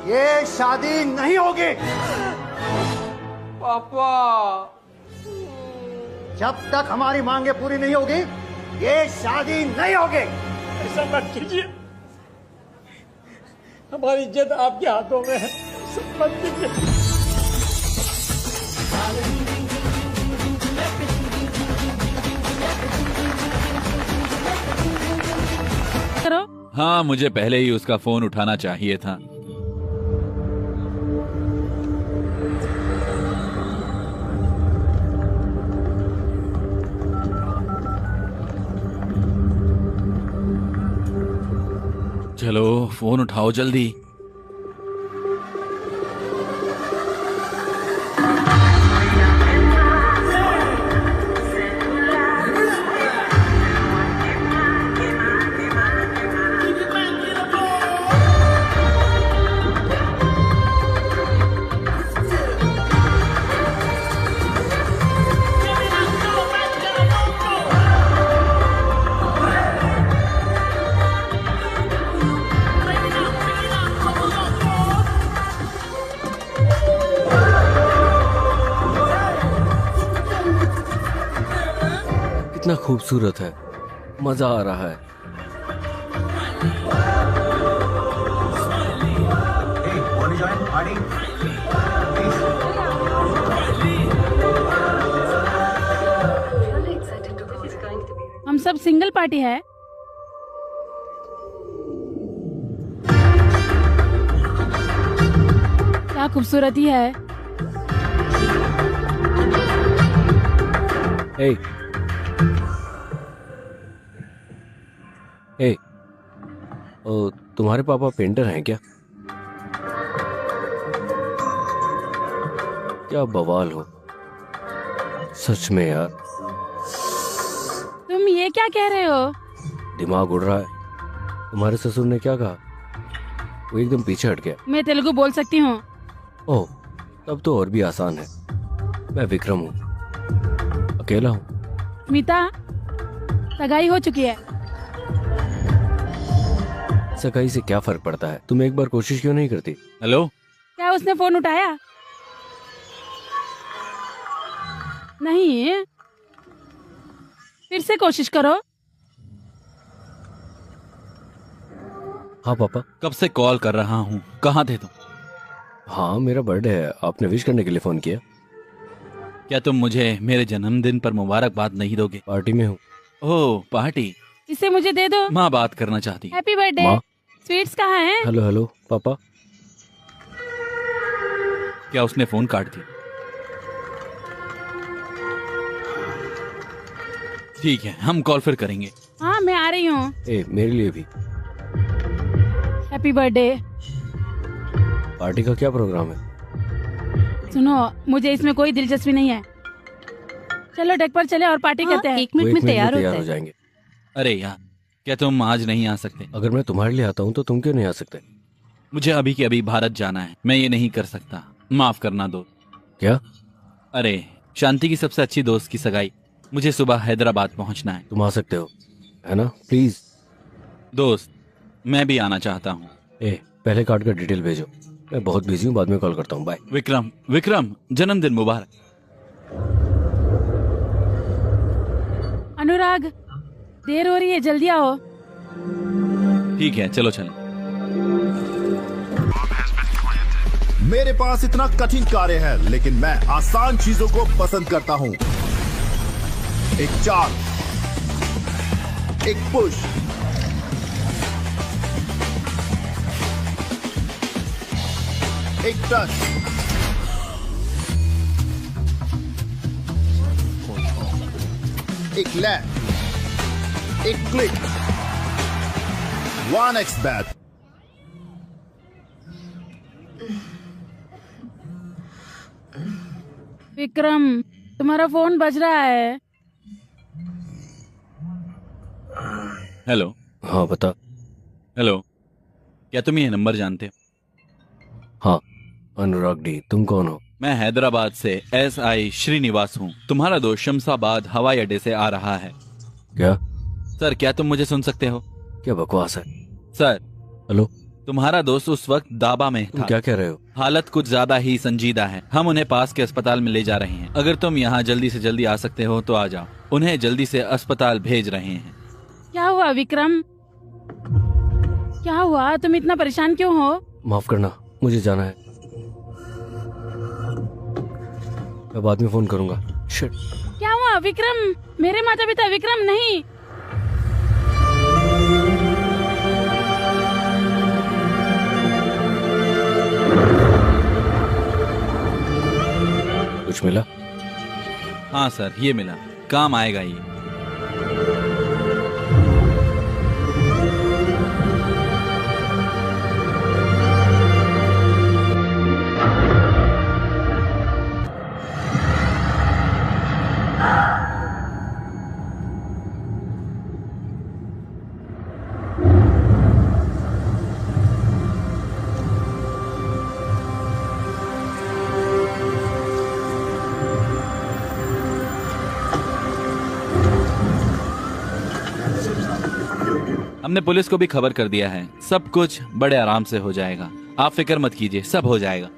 ये शादी नहीं होगी। पापा, जब तक हमारी मांगे पूरी नहीं होगी ये शादी नहीं होगी। ऐसा मत कीजिए, हमारी इज्जत आपके हाथों में है, ऐसा मत कीजिए। हाँ, मुझे पहले ही उसका फोन उठाना चाहिए था। चलो फोन उठाओ जल्दी। कितना खूबसूरत है, मजा आ रहा है। हम सब सिंगल पार्टी है। क्या खूबसूरती है। ए, ए, तुम्हारे पापा पेंटर हैं क्या? क्या बवाल हो सच में यार। तुम ये क्या कह रहे हो? दिमाग उड़ रहा है। तुम्हारे ससुर ने क्या कहा? वो एकदम पीछे हट गया। मैं तेलुगु बोल सकती हूँ। ओह, तब तो और भी आसान है। मैं विक्रम हूँ, अकेला हूँ। मीता, सगाई हो चुकी है। सगाई से क्या फर्क पड़ता है? तुम एक बार कोशिश क्यों नहीं करती? हेलो, क्या उसने फोन उठाया? नहीं, फिर से कोशिश करो। हाँ पापा। कब से कॉल कर रहा हूँ, कहाँ थे तुम? हाँ, मेरा बर्थडे है, आपने विश करने के लिए फोन किया। क्या तुम मुझे मेरे जन्मदिन पर मुबारकबाद नहीं दोगे? पार्टी में हूँ। ओह, पार्टी। इसे मुझे दे दो। माँ बात करना चाहती है। Happy birthday. माँ। स्वीट्स कहाँ हैं? हेलो हेलो पापा। क्या उसने फोन काट दिया? ठीक है, हम कॉल फिर करेंगे। हाँ, मैं आ रही हूँ। मेरे लिए भी। Happy birthday. पार्टी का क्या प्रोग्राम है? सुनो, मुझे इसमें कोई दिलचस्पी नहीं है। चलो डेक पर चले और पार्टी करते हैं। 1 मिनट में तैयार हो होते हैं। जाएंगे। अरे यार, क्या तुम आज नहीं आ सकते? अगर मैं तुम्हारे लिए आता हूँ तो तुम क्यों नहीं आ सकते? मुझे अभी के अभी भारत जाना है, मैं ये नहीं कर सकता, माफ करना दो। क्या? अरे, शांति की सबसे अच्छी दोस्त की सगाई, मुझे सुबह हैदराबाद पहुंचना है। तुम आ सकते हो, है ना? प्लीज। दोस्त, मैं भी आना चाहता हूँ। पहले कार्ड का डिटेल भेजो, मैं बहुत बिजी हूँ, बाद में कॉल करता हूँ। बाय। विक्रम, विक्रम, जन्मदिन मुबारक। अनुराग, देर हो रही है, जल्दी आओ। ठीक है, चलो चलो। मेरे पास इतना कठिन कार्य है, लेकिन मैं आसान चीजों को पसंद करता हूं। एक चाल, एक पुश, एक टच, एक लैप, एक क्लिक, 1x बैट। विक्रम, तुम्हारा फोन बज रहा है। हेलो। हाँ बता। हेलो, क्या तुम ये नंबर जानते हो? हाँ, अनुराग डी। तुम कौन हो? मैं हैदराबाद से SI श्रीनिवास हूँ। तुम्हारा दोस्त शमशाबाद हवाई अड्डे से आ रहा है। क्या? सर, क्या तुम मुझे सुन सकते हो? क्या बकवास है? सर। हेलो, तुम्हारा दोस्त उस वक्त दाबा में तुम था। क्या कह रहे हो? हालत कुछ ज्यादा ही संजीदा है। हम उन्हें पास के अस्पताल में ले जा रहे हैं। अगर तुम यहाँ जल्दी से जल्दी आ सकते हो तो आ जाओ। उन्हें जल्दी से अस्पताल भेज रहे हैं। क्या हुआ विक्रम? क्या हुआ? तुम इतना परेशान क्यों हो? माफ करना, मुझे जाना है। मैं बाद में फोन करूंगा। शिट। क्या हुआ विक्रम? मेरे माता पिता विक्रम नहीं। कुछ मिला? हाँ सर, ये मिला। काम आएगा ये। हमने पुलिस को भी खबर कर दिया है। सब कुछ बड़े आराम से हो जाएगा। आप फिक्र मत कीजिए, सब हो जाएगा।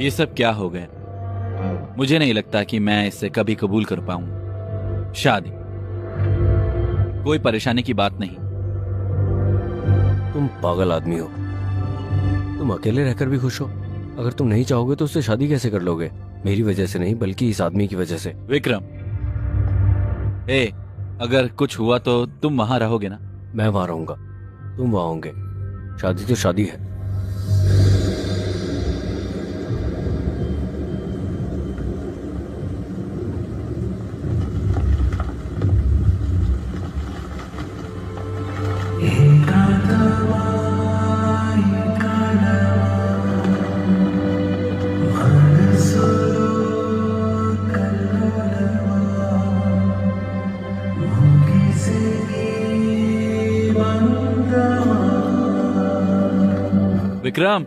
ये सब क्या हो गया? मुझे नहीं लगता कि मैं इससे कभी कबूल कर पाऊं शादी। कोई परेशानी की बात नहीं। तुम पागल आदमी हो। तुम अकेले रहकर भी खुश हो। अगर तुम नहीं चाहोगे तो उससे शादी कैसे कर लोगे? मेरी वजह से नहीं, बल्कि इस आदमी की वजह से। विक्रम, अगर कुछ हुआ तो तुम वहां रहोगे ना? मैं वहां रहूंगा, तुम वहां होंगे। शादी तो शादी है। विक्रम,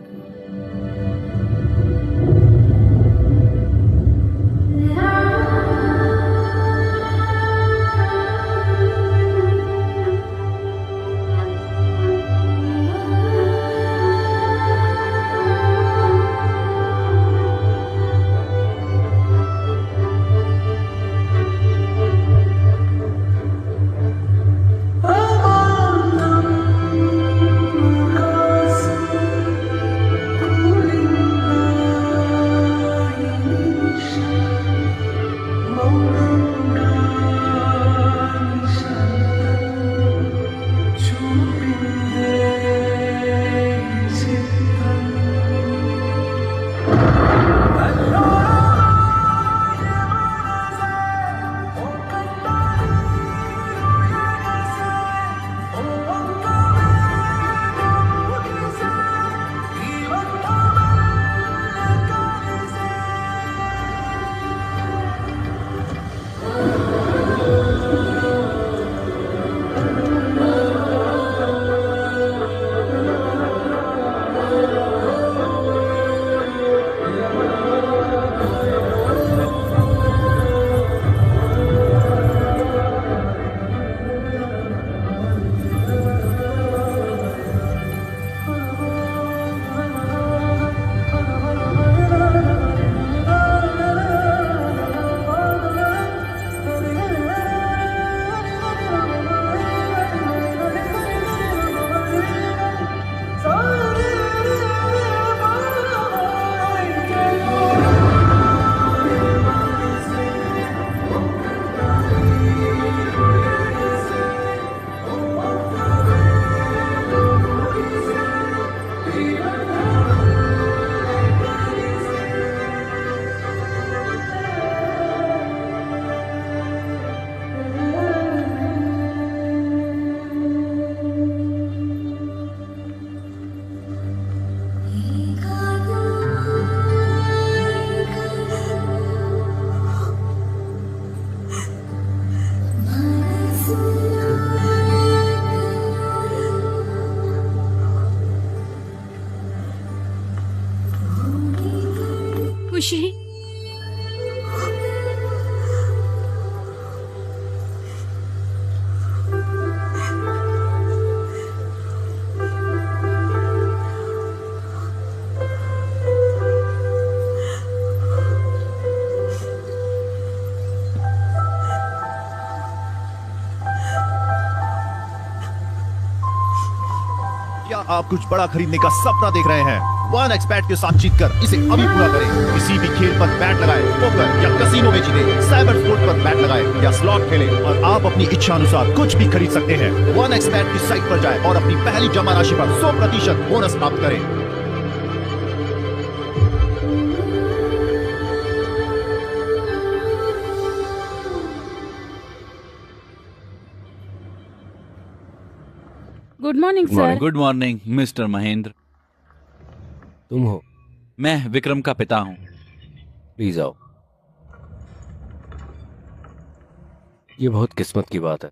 खुशी, क्या आप कुछ बड़ा खरीदने का सपना देख रहे हैं? वन एक्सपैट के साथ जीतकर इसे अभी पूरा करें। किसी भी खेल पर बैट लगाएं, पोकर या कसीनो में जीतें, साइबर स्पोर्ट पर बैट लगाएं या स्लॉट खेलें और आप अपनी इच्छा अनुसार कुछ भी खरीद सकते हैं। वन एक्सपैट की साइट पर जाएं और अपनी पहली जमा राशि पर 100% बोनस प्राप्त करें। Good morning sir. Good morning mister Mahendra. तुम हो? मैं विक्रम का पिता हूँ। प्लीज आओ। ये बहुत किस्मत की बात है।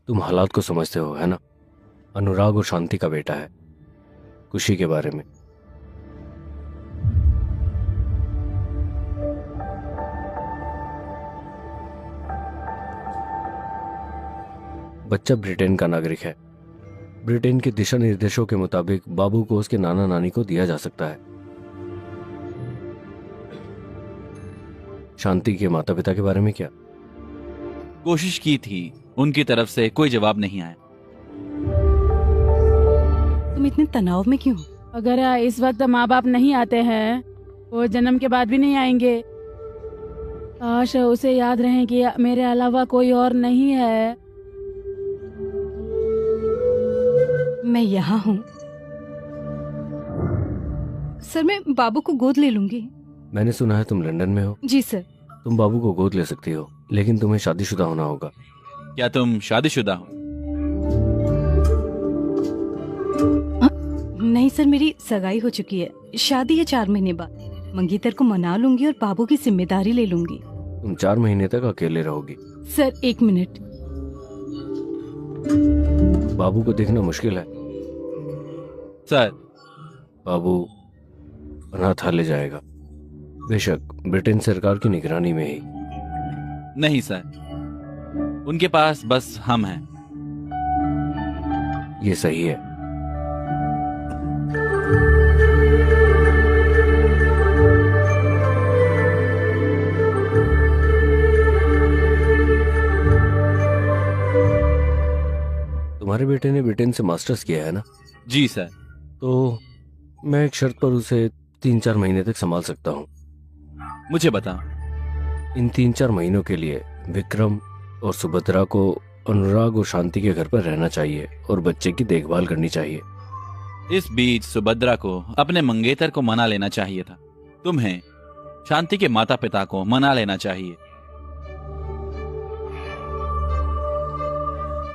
तुम हालात को समझते हो, है ना? अनुराग और शांति का बेटा है। खुशी के बारे में। बच्चा ब्रिटेन का नागरिक है। ब्रिटेन के दिशा निर्देशों के मुताबिक बाबू को उसके नाना नानी को दिया जा सकता है। शांति के माता पिता के बारे में क्या? कोशिश की थी, उनकी तरफ से कोई जवाब नहीं आया। तुम इतने तनाव में क्यों? अगर इस वक्त माँ बाप नहीं आते हैं, वो जन्म के बाद भी नहीं आएंगे। काश उसे याद रहे कि मेरे अलावा कोई और नहीं है। मैं यहाँ हूँ सर। मैं बाबू को गोद ले लूंगी। मैंने सुना है तुम लंदन में हो। जी सर। तुम बाबू को गोद ले सकती हो, लेकिन तुम्हें शादीशुदा होना होगा। क्या तुम शादीशुदा हो? नहीं सर, मेरी सगाई हो चुकी है। शादी है 4 महीने बाद। मंगीतर को मना लूंगी और बाबू की जिम्मेदारी ले लूंगी। तुम 4 महीने तक अकेले रहोगी। Sir 1 minute. बाबू को देखना मुश्किल है। सर, बाबू अनाथालय जाएगा, बेशक ब्रिटेन सरकार की निगरानी में ही। नहीं सर, उनके पास बस हम हैं। ये सही है। तुम्हारे बेटे ने ब्रिटेन से मास्टर्स किया है ना? जी सर। तो मैं एक शर्त पर उसे 3-4 महीने तक संभाल सकता हूँ। मुझे बताओ। इन 3-4 महीनों के लिए विक्रम और सुभद्रा को अनुराग और शांति के घर पर रहना चाहिए और बच्चे की देखभाल करनी चाहिए। इस बीच सुभद्रा को अपने मंगेतर को मना लेना चाहिए था। तुम्हें शांति के माता पिता को मना लेना चाहिए।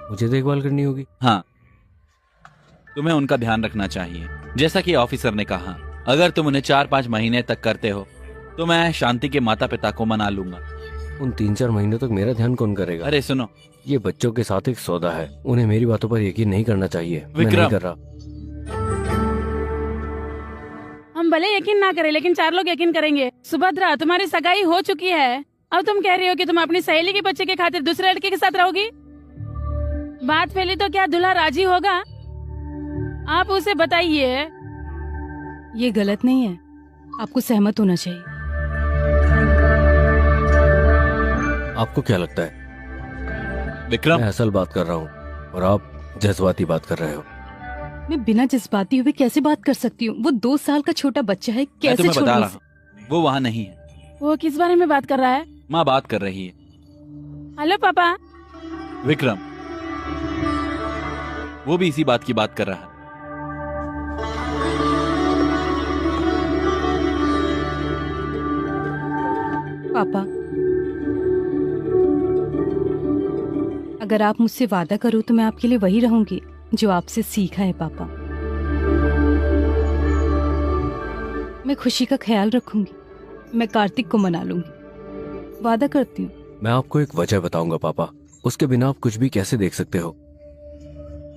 मुझे देखभाल करनी होगी? हाँ, तुम्हें उनका ध्यान रखना चाहिए। जैसा कि ऑफिसर ने कहा, अगर तुम उन्हें 4-5 महीने तक करते हो तो मैं शांति के माता पिता को मना लूंगा। उन 3-4 महीनों तक मेरा ध्यान कौन करेगा? अरे सुनो, ये बच्चों के साथ एक सौदा है। उन्हें मेरी बातों पर यकीन नहीं करना चाहिए। मैं नहीं कर रहा। हम भले यकीन ना करें, लेकिन 4 लोग यकीन करेंगे। सुभद्रा, तुम्हारी सगाई हो चुकी है। अब तुम कह रही हो कि तुम अपनी सहेली के बच्चे के खातिर दूसरे लड़के के साथ रहोगी। बात फैली तो क्या दूल्हा राजी होगा? आप उसे बताइए। ये गलत नहीं है, आपको सहमत होना चाहिए। आपको क्या लगता है? विक्रम, मैं असल बात कर रहा हूँ और आप जज्बाती बात कर रहे हो। मैं बिना जज्बाती हुए कैसे बात कर सकती हूँ? वो 2 साल का छोटा बच्चा है, मैं कैसे तुम्हें बता छोड़ूं रहा उसे? हूँ, वो वहाँ नहीं है। वो किस बारे में बात कर रहा है? माँ बात कर रही है। हेलो पापा। विक्रम, वो भी इसी बात की बात कर रहा है। पापा, अगर आप मुझसे वादा करो तो मैं आपके लिए वही रहूंगी जो आपसे सीखा है। पापा, मैं खुशी का ख्याल रखूंगी। मैं कार्तिक को मना लूंगी, वादा करती हूँ। मैं आपको एक वजह बताऊंगा पापा। उसके बिना आप कुछ भी कैसे देख सकते हो?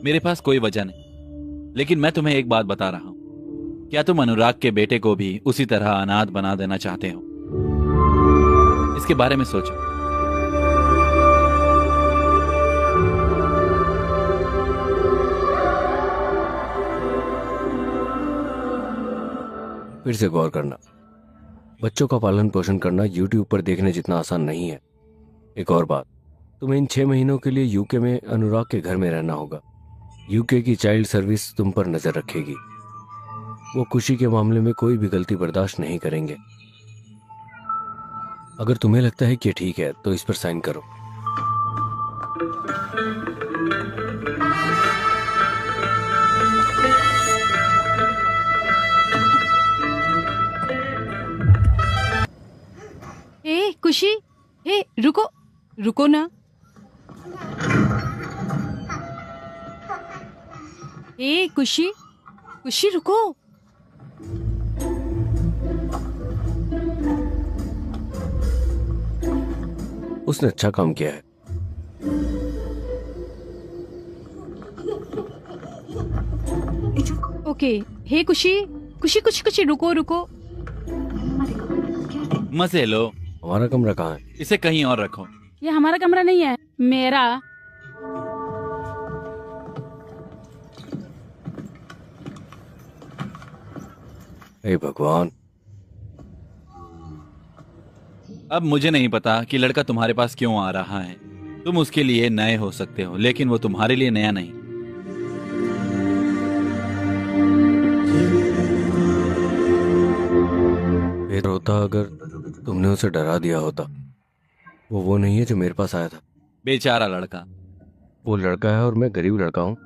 मेरे पास कोई वजह नहीं, लेकिन मैं तुम्हें एक बात बता रहा हूं। क्या तुम अनुराग के बेटे को भी उसी तरह अनाथ बना देना चाहते हो? इसके बारे में सोचो। फिर से गौर करना, बच्चों का पालन पोषण करना यूट्यूब पर देखने जितना आसान नहीं है। एक और बात, तुम्हें इन 6 महीनों के लिए यूके में अनुराग के घर में रहना होगा। यूके की चाइल्ड सर्विस तुम पर नजर रखेगी। वो खुशी के मामले में कोई भी गलती बर्दाश्त नहीं करेंगे। अगर तुम्हें लगता है कि ठीक है तो इस पर साइन करो। खुशी, रुको रुको ना। खुशी, खुशी रुको। उसने अच्छा काम किया है। ओके, खुशी खुशी खुशी खुशी रुको रुको। मजे लो। हमारा कमरा कहाँ है? इसे कहीं और रखो। ये हमारा कमरा नहीं है, मेरा। हे भगवान। अब मुझे नहीं पता कि लड़का तुम्हारे पास क्यों आ रहा है। तुम उसके लिए नए हो सकते हो, लेकिन वो तुम्हारे लिए नया नहीं। बेहतर होता अगर तुमने उसे डरा दिया होता। वो नहीं है जो मेरे पास आया था। बेचारा लड़का। वो लड़का है और मैं गरीब लड़का हूँ।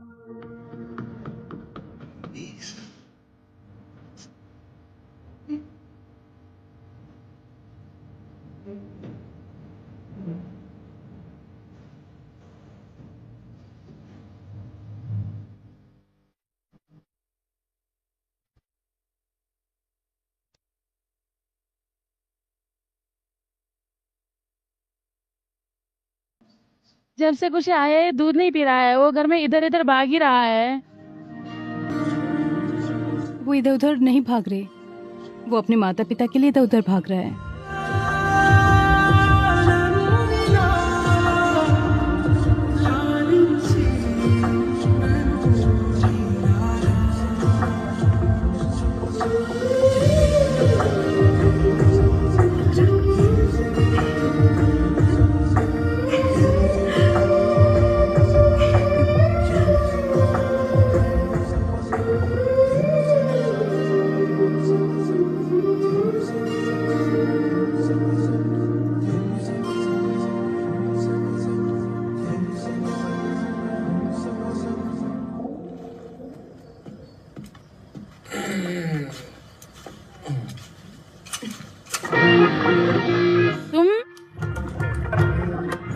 जब से कुछ आया है दूध नहीं पी रहा है, वो घर में इधर इधर भाग ही रहा है। वो इधर उधर नहीं भाग रहे, वो अपने माता पिता के लिए इधर उधर भाग रहा है।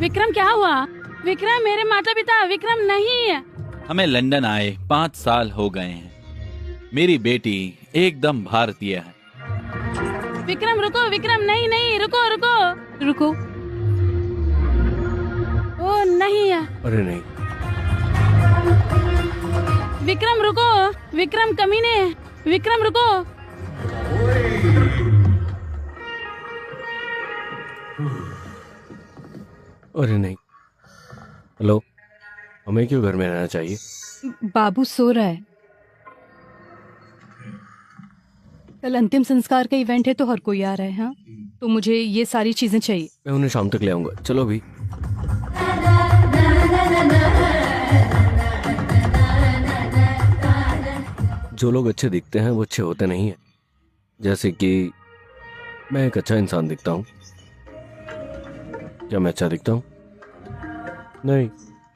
विक्रम, क्या हुआ? विक्रम, मेरे माता पिता। विक्रम नहीं है। हमें लंदन आए 5 साल हो गए हैं। मेरी बेटी एकदम भारतीय है। विक्रम रुको, विक्रम, नहीं नहीं, रुको रुको रुको। ओ नहीं है। अरे नहीं। विक्रम रुको, विक्रम कमीने, विक्रम रुको। अरे नहीं। हेलो, हमें क्यों घर में रहना चाहिए? बाबू सो रहा है। कल अंतिम संस्कार का इवेंट है तो हर कोई आ रहा है। हाँ, तो मुझे ये सारी चीजें चाहिए। मैं उन्हें शाम तक ले आऊंगा। चलो भी। जो लोग अच्छे दिखते हैं वो अच्छे होते नहीं हैं। जैसे कि मैं एक अच्छा इंसान दिखता हूँ। क्या मैं अच्छा दिखता हूँ? नहीं।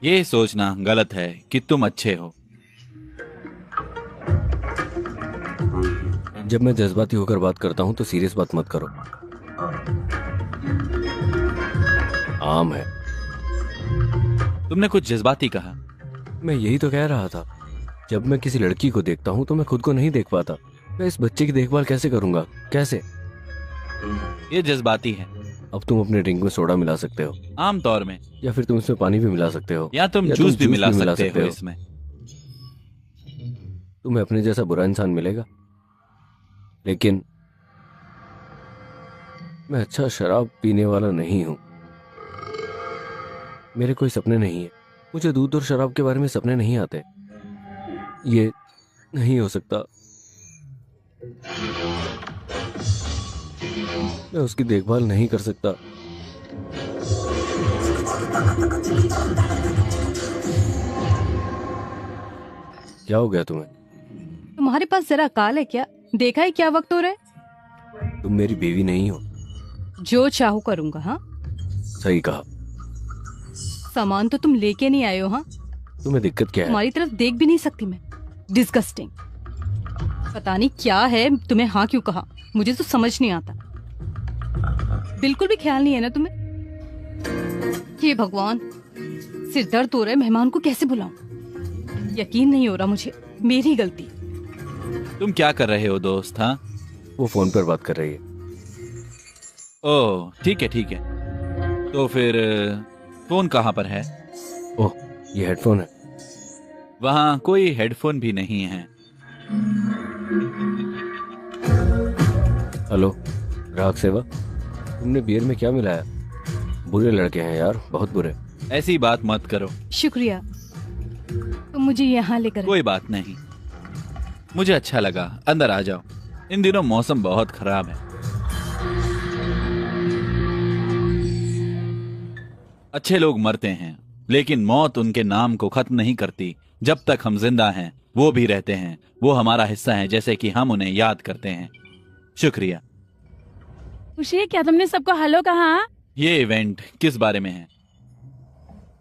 ये सोचना गलत है कि तुम अच्छे हो। जब मैं जज्बाती होकर बात करता हूँ तो सीरियस बात मत करो। आम है। तुमने कुछ जज्बाती कहा। मैं यही तो कह रहा था। जब मैं किसी लड़की को देखता हूँ तो मैं खुद को नहीं देख पाता। मैं इस बच्चे की देखभाल कैसे करूंगा? कैसे? ये जज्बाती है। अब तुम अपने ड्रिंक में सोडा मिला सकते हो, आम तौर में, या फिर तुम इसमें पानी भी मिला सकते हो, या तुम जूस भी मिला सकते हो इसमें। तुम्हें अपने जैसा बुरा इंसान मिलेगा, लेकिन मैं अच्छा शराब पीने वाला नहीं हूं। मेरे कोई सपने नहीं है, मुझे दूध और शराब के बारे में सपने नहीं आते। ये नहीं हो सकता। मैं उसकी देखभाल नहीं कर सकता। क्या हो गया तुम्हें? तुम्हारे पास जरा अकाल है क्या? देखा है क्या वक्त हो रहा है? तुम मेरी बीवी नहीं हो। जो चाहूँ करूंगा। हाँ, सही कहा। सामान तो तुम लेके नहीं आए हो। हाँ, तुम्हें दिक्कत क्या है? तुम्हारी तरफ देख भी नहीं सकती मैं। डिस्गस्टिंग। पता नहीं क्या है, तुम्हें हाँ क्यों कहा मुझे तो समझ नहीं आता। बिल्कुल भी ख्याल नहीं है ना तुम्हें? ये भगवान, सिर दर्द हो रहा है, मेहमान को कैसे बुलाऊं? यकीन नहीं हो रहा मुझे, मेरी गलती। तुम क्या कर रहे हो दोस्त? हाँ, वो फोन पर बात कर रही है। ओह ठीक है ठीक है। तो फिर फोन कहाँ पर है? ओह, ये हेडफोन है। वहाँ कोई हेडफोन भी नहीं है। हेलो, ग्राहक सेवा। तुमने बियर में क्या मिलाया? बुरे लड़के हैं यार, बहुत बुरे। ऐसी बात मत करो। शुक्रिया, तुम मुझे यहाँ लेकर आए। कोई बात नहीं, मुझे अच्छा लगा। अंदर आ जाओ। इन दिनों मौसम बहुत खराब है। अच्छे लोग मरते हैं, लेकिन मौत उनके नाम को खत्म नहीं करती। जब तक हम जिंदा हैं वो भी रहते हैं। वो हमारा हिस्सा है, जैसे कि हम उन्हें याद करते हैं। शुक्रिया। खुशी, क्या तुमने सबको हेलो कहा? ये इवेंट किस बारे में है?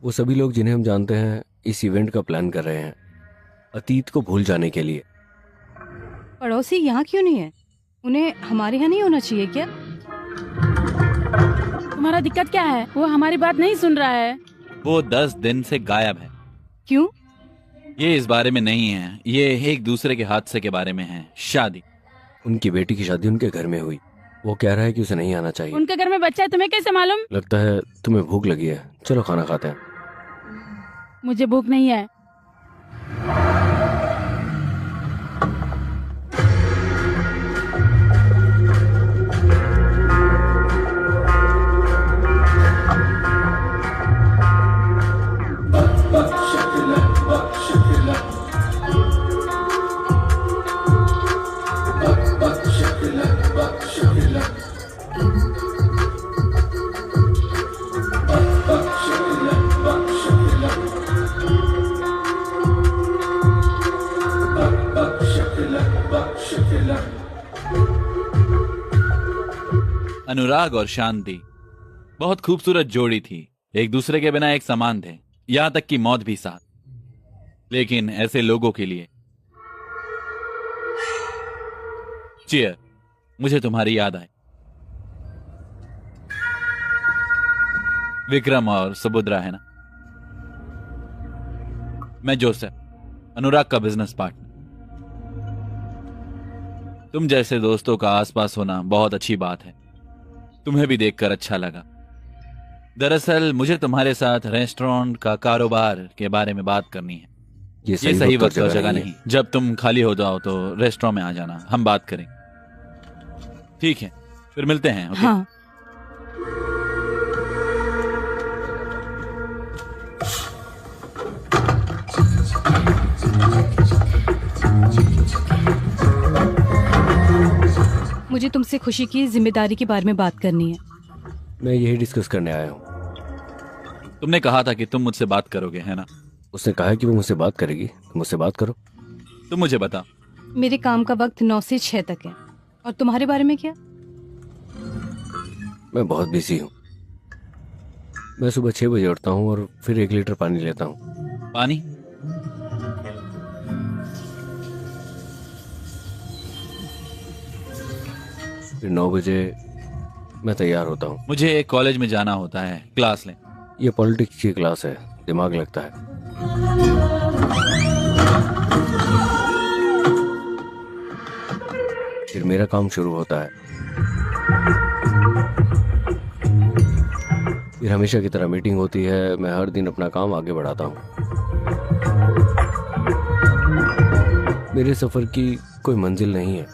वो सभी लोग जिन्हें हम जानते हैं इस इवेंट का प्लान कर रहे हैं, अतीत को भूल जाने के लिए। पड़ोसी यहाँ क्यों नहीं है? उन्हें हमारे यहाँ नहीं होना चाहिए क्या? तुम्हारा दिक्कत क्या है? वो हमारी बात नहीं सुन रहा है। वो 10 दिन से गायब है। क्यों? ये इस बारे में नहीं है, ये एक दूसरे के हादसे के बारे में है। शादी। उनकी बेटी की शादी उनके घर में हुई। वो कह रहा है कि उसे नहीं आना चाहिए। उनके घर में बच्चा है, तुम्हें कैसे मालूम? लगता है तुम्हें भूख लगी है, चलो खाना खाते हैं। मुझे भूख नहीं है। अनुराग और शांति बहुत खूबसूरत जोड़ी थी। एक दूसरे के बिना एक समान थे, यहां तक कि मौत भी साथ। लेकिन ऐसे लोगों के लिए चीयर। मुझे तुम्हारी याद आई। विक्रम और सुभद्रा है ना? मैं जोसेफ, अनुराग का बिजनेस पार्टनर। तुम जैसे दोस्तों का आसपास होना बहुत अच्छी बात है। तुम्हें भी देखकर अच्छा लगा। दरअसल मुझे तुम्हारे साथ रेस्टोरेंट का कारोबार के बारे में बात करनी है। ये सही वक्त और जगह नहीं। जब तुम खाली हो जाओ तो रेस्टोरेंट में आ जाना, हम बात करेंगे। ठीक है, फिर मिलते हैं। ओके? हाँ। मुझे तुमसे खुशी की जिम्मेदारी के बारे में बात करनी है। मैं यही डिस्कस करने आया हूँ। तुमने कहा था कि तुम मुझसे बात करोगे, है ना? उसने कहा है कि वो मुझसे बात करेगी, तुम मुझसे बात करो। तुम मुझे बता। मेरे काम का वक्त 9 से 6 तक है। और तुम्हारे बारे में क्या? मैं बहुत बिजी हूँ। मैं सुबह 6 बजे उठता हूँ और फिर 1 लीटर पानी लेता हूँ। पानी? फिर 9 बजे मैं तैयार होता हूँ। मुझे कॉलेज में जाना होता है, क्लास लें। ये पॉलिटिक्स की क्लास है, दिमाग लगता है। फिर मेरा काम शुरू होता है। फिर हमेशा की तरह मीटिंग होती है, मैं हर दिन अपना काम आगे बढ़ाता हूँ। मेरे सफर की कोई मंजिल नहीं है।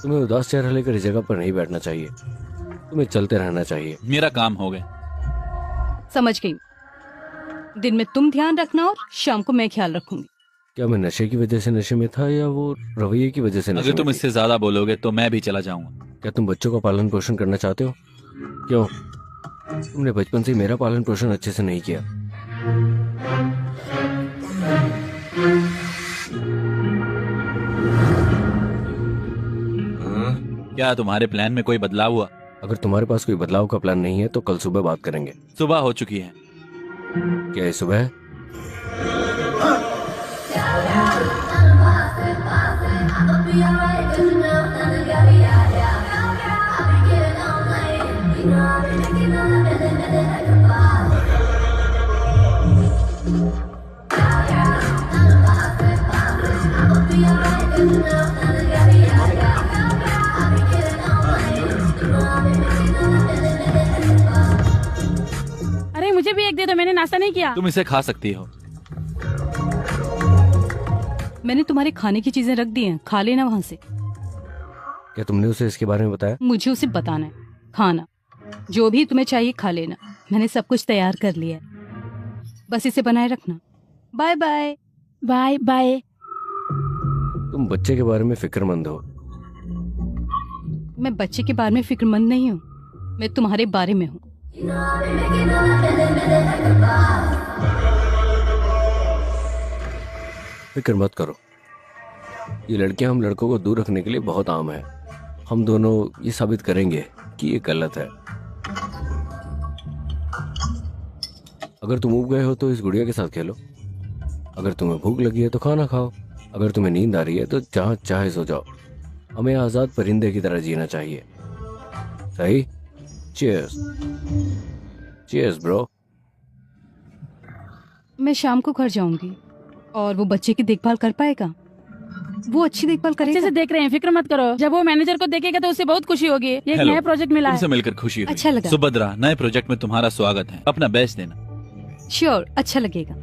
तुम्हें उदास चेहरा लेकर इस जगह पर नहीं बैठना चाहिए, तुम्हें चलते रहना चाहिए। मेरा काम हो गया। समझ गई। दिन में तुम ध्यान रखना और शाम को मैं ख्याल रखूंगी। क्या मैं नशे की वजह से नशे में था या वो रवैये की वजह से नशे अगर तुम में थी? इससे ज्यादा बोलोगे तो मैं भी चला जाऊंगा। क्या तुम बच्चों का पालन पोषण करना चाहते हो? क्यों? तुमने बचपन से मेरा पालन पोषण अच्छे से नहीं किया। क्या तुम्हारे प्लान में कोई बदलाव हुआ? अगर तुम्हारे पास कोई बदलाव का प्लान नहीं है तो कल सुबह बात करेंगे। सुबह हो चुकी है। क्या ये सुबह है? अरे मुझे भी एक दे दो, मैंने नाश्ता नहीं किया। तुम इसे खा सकती हो। मैंने तुम्हारे खाने की चीजें रख दी हैं, खा लेना वहां से। क्या तुमने उसे इसके बारे में बताया? मुझे उसे बताना है। खाना जो भी तुम्हें चाहिए खा लेना, मैंने सब कुछ तैयार कर लिया है, बस इसे बनाए रखना। Bye bye. Bye bye. तुम बच्चे के बारे में फिक्रमंद हो। मैं बच्चे के बारे में फिक्रमंद नहीं हूँ, मैं तुम्हारे बारे में हूँ। फिक्र मत करो, ये लड़कियां हम लड़कों को दूर रखने के लिए बहुत आम है। हम दोनों ये साबित करेंगे कि ये गलत है। अगर तुम उब गए हो तो इस गुड़िया के साथ खेलो। अगर तुम्हें भूख लगी है तो खाना खाओ। अगर तुम्हें नींद आ रही है तो जहां चाहे सो जाओ। हमें आजाद परिंदे की तरह जीना चाहिए। सही? चीयर्स। Cheers bro. मैं शाम को घर जाऊंगी और वो बच्चे की देखभाल कर पाएगा? वो अच्छी देखभाल अच्छे करेगा? से देख रहे हैं, फिक्र मत करो। जब वो मैनेजर को देखेगा तो उसे बहुत खुशी होगी। ये एक हेलो। नया प्रोजेक्ट मिला तुमसे है। मिलकर खुशी हुई। अच्छा लगा। सुभद्रा, नए प्रोजेक्ट में तुम्हारा स्वागत है। अपना बेस्ट देना। श्योर, अच्छा लगेगा।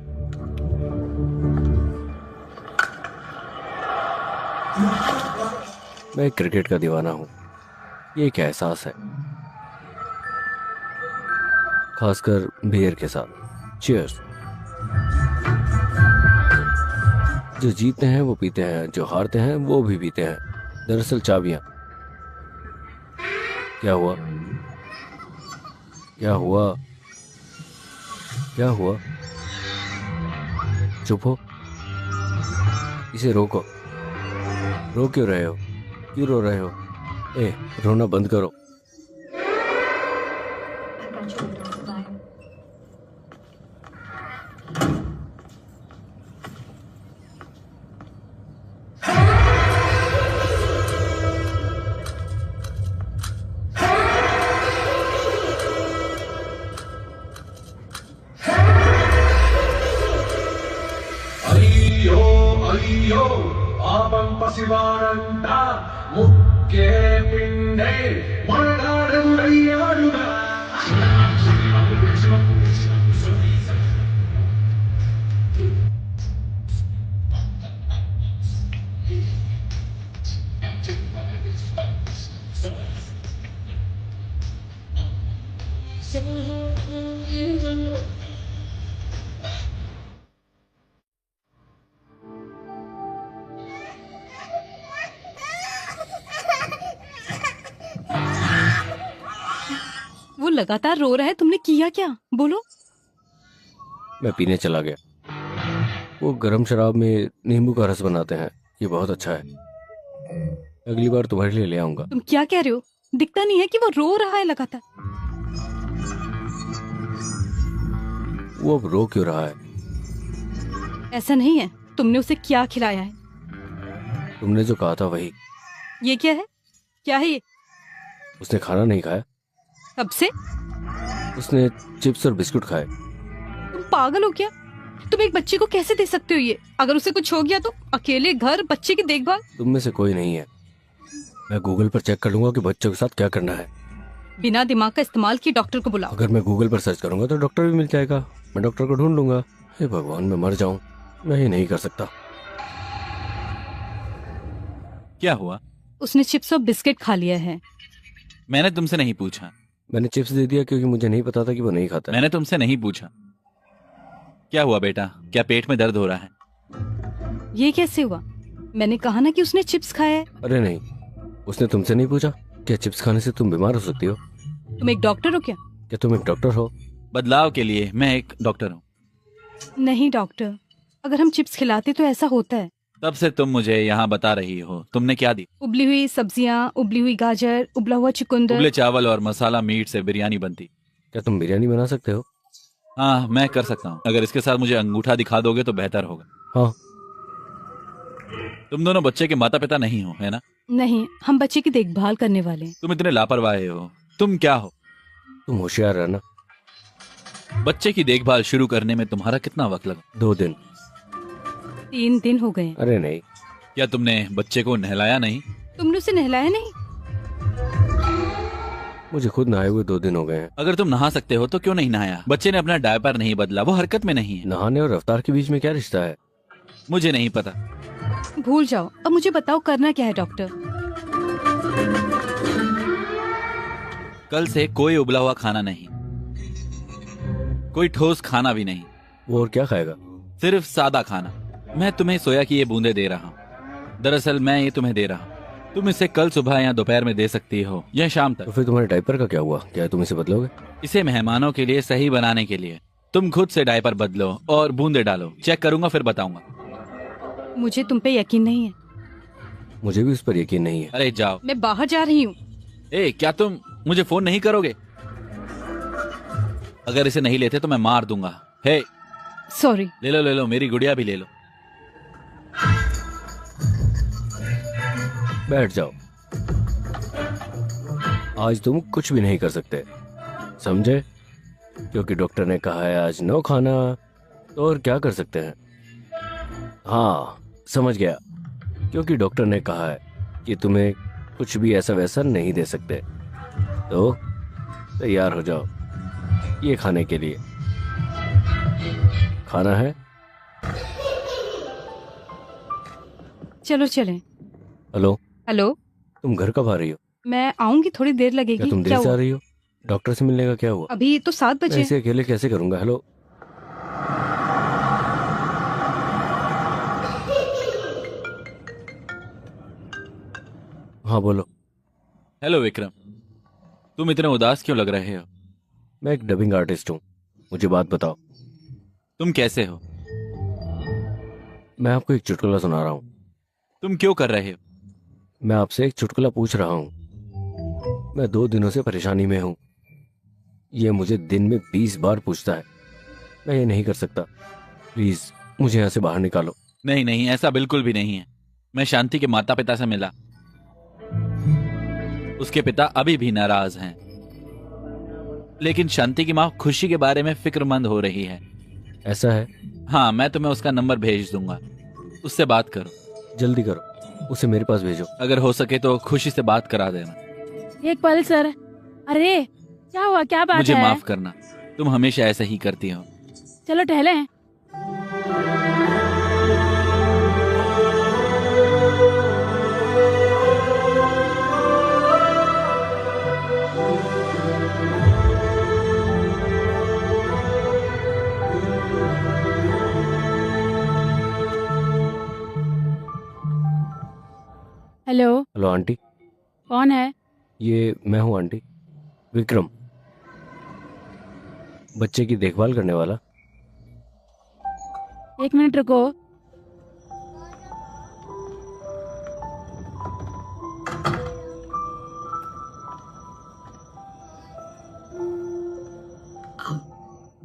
मैं क्रिकेट का दीवाना हूँ, ये एक एहसास है, खासकर बियर के साथ। चीयर्स। जो जीतते हैं वो पीते हैं, जो हारते हैं वो भी पीते हैं। दरअसल चाबियां। क्या हुआ? क्या हुआ? क्या हुआ? चुप हो। इसे रोको। रो क्यों रहे हो? क्यों रो रहे हो? ए, रोना बंद करो। అయ్యో అయ్యో పాపం పసివాడంట ముక్కే పిండే మనగాడు అయ్యాడుగా वो लगातार रो रहा है, तुमने किया क्या? बोलो। मैं पीने चला गया। वो गरम शराब में नींबू का रस बनाते हैं, ये बहुत अच्छा है। अगली बार तुम्हारे लिए ले आऊंगा। तुम क्या कह रहे हो? दिखता नहीं है कि वो रो रहा है लगातार? वो अब रो क्यों रहा है? ऐसा नहीं है। तुमने उसे क्या खिलाया है? तुमने जो कहा था वही। ये क्या है? क्या है ये? उसने खाना नहीं खाया, कब से? उसने चिप्स और बिस्कुट खाए। तुम पागल हो क्या? तुम एक बच्चे को कैसे दे सकते हो ये? अगर उसे कुछ हो गया तो अकेले घर, बच्चे की देखभाल। तुम में से कोई नहीं है। मैं गूगल पर चेक कर लूंगा कि बच्चों के साथ क्या करना है। बिना दिमाग का इस्तेमाल किए डॉक्टर को बुलाओ। अगर मैं गूगल पर सर्च करूंगा तो डॉक्टर भी मिल जाएगा, मैं डॉक्टर को ढूंढ लूंगा। हे भगवान, मैं मर जाऊं, मैं ये नहीं कर सकता। क्या हुआ? उसने चिप्स और बिस्किट खा लिया है। मैंने तुमसे नहीं पूछा। मैंने चिप्स दे दिया क्योंकि मुझे नहीं पता था कि वो नहीं खाता है। मैंने तुमसे नहीं पूछा। क्या हुआ बेटा, क्या पेट में दर्द हो रहा है? ये कैसे हुआ? मैंने कहा ना कि उसने चिप्स खाया है। अरे नहीं, उसने तुमसे नहीं पूछा? क्या चिप्स खाने से तुम बीमार हो सकती हो? तुम एक डॉक्टर हो क्या? क्या तुम एक डॉक्टर हो? बदलाव के लिए मैं एक डॉक्टर हूँ। नहीं डॉक्टर, अगर हम चिप्स खिलाते तो ऐसा होता है। तब से तुम मुझे यहाँ बता रही हो, तुमने क्या दी? उबली हुई सब्जियां, उबली हुई गाजर, उबला हुआ चुकंदर। उबले चावल और मसाला मीट से बिरयानी बनती। क्या तुम बिरयानी बना सकते हो? हाँ, मैं कर सकता हूँ। अगर इसके साथ मुझे अंगूठा दिखा दोगे तो बेहतर होगा। हाँ। तुम दोनों बच्चे के माता पिता नहीं हो, है ना? नहीं, हम बच्चे की देखभाल करने वाले हैं। तुम इतने लापरवाह हो। तुम क्या हो? तुम होशियार रहना। बच्चे की देखभाल शुरू करने में तुम्हारा कितना वक्त लगा? 2 दिन। 3 दिन हो गए। अरे नहीं। क्या तुमने बच्चे को नहलाया नहीं? तुमने उसे नहलाया नहीं? मुझे खुद नहाए हुए 2 दिन हो गए हैं। अगर तुम नहा सकते हो तो क्यों नहीं नहाया? बच्चे ने अपना डायपर नहीं बदला, वो हरकत में नहीं है। नहाने और रफ्तार के बीच में क्या रिश्ता है? मुझे नहीं पता। भूल जाओ। अब मुझे बताओ करना क्या है डॉक्टर? कल से कोई उबला हुआ खाना नहीं, कोई ठोस खाना भी नहीं। वो और क्या खाएगा? सिर्फ सादा खाना। मैं तुम्हें सोया की ये बूंदे दे रहा हूँ। दरअसल मैं ये तुम्हें दे रहा हूँ। तुम इसे कल सुबह या दोपहर में दे सकती हो या शाम तो तक। फिर तुम्हारे डायपर का क्या हुआ? क्या तुम इसे बदलोगे? इसे मेहमानों के लिए सही बनाने के लिए तुम खुद से डायपर बदलो और बूंदे डालो। चेक करूंगा फिर बताऊंगा। मुझे तुम पे यकीन नहीं है। मुझे भी उस पर यकीन नहीं है। अरे जाओ। मैं बाहर जा रही हूँ। क्या तुम मुझे फोन नहीं करोगे? अगर इसे नहीं लेते तो मैं मार दूंगा। हे, सॉरी। ले लो, मेरी गुड़िया भी ले लो। बैठ जाओ। आज तुम कुछ भी नहीं कर सकते, समझे? क्योंकि डॉक्टर ने कहा है आज नो खाना, तो और क्या कर सकते हैं? हाँ, समझ गया। क्योंकि डॉक्टर ने कहा है कि तुम्हें कुछ भी ऐसा वैसा नहीं दे सकते, तो तैयार हो जाओ ये खाने के लिए। खाना है? चलो चलें। हेलो। हेलो। तुम घर कब आ रही हो? मैं आऊंगी, थोड़ी देर लगेगी। क्या तुम देर से आ रही हो? डॉक्टर से मिलने का क्या हुआ? अभी तो 7 मैं बजे। इसे अकेले कैसे करूंगा? हेलो। हाँ बोलो। हेलो विक्रम, तुम इतने उदास क्यों लग रहे हो? मैं एक डबिंग आर्टिस्ट हूँ। मुझे बात बताओ, तुम कैसे हो? मैं आपको एक चुटकुला सुना रहा हूँ। तुम क्यों कर रहे हो? मैं आपसे एक चुटकुला पूछ रहा हूँ। मैं 2 दिनों से परेशानी में हूँ। ये मुझे दिन में 20 बार पूछता है। मैं ये नहीं कर सकता। प्लीज मुझे यहाँ से बाहर निकालो। नहीं नहीं, ऐसा बिल्कुल भी नहीं है। मैं शांति के माता पिता से मिला। उसके पिता अभी भी नाराज हैं, लेकिन शांति की माँ खुशी के बारे में फिक्रमंद हो रही है। ऐसा है? हाँ, मैं तुम्हें उसका नंबर भेज दूंगा, उससे बात करो। जल्दी करो, उसे मेरे पास भेजो। अगर हो सके तो खुशी से बात करा देना। एक पल सर। अरे क्या हुआ, क्या बात मुझे है? माफ करना, तुम हमेशा ऐसा ही करती हो। चलो टहलें। हेलो। Hello aunty. कौन है? ये मैं हूँ आंटी, विक्रम, बच्चे की देखभाल करने वाला। 1 मिनट रुको।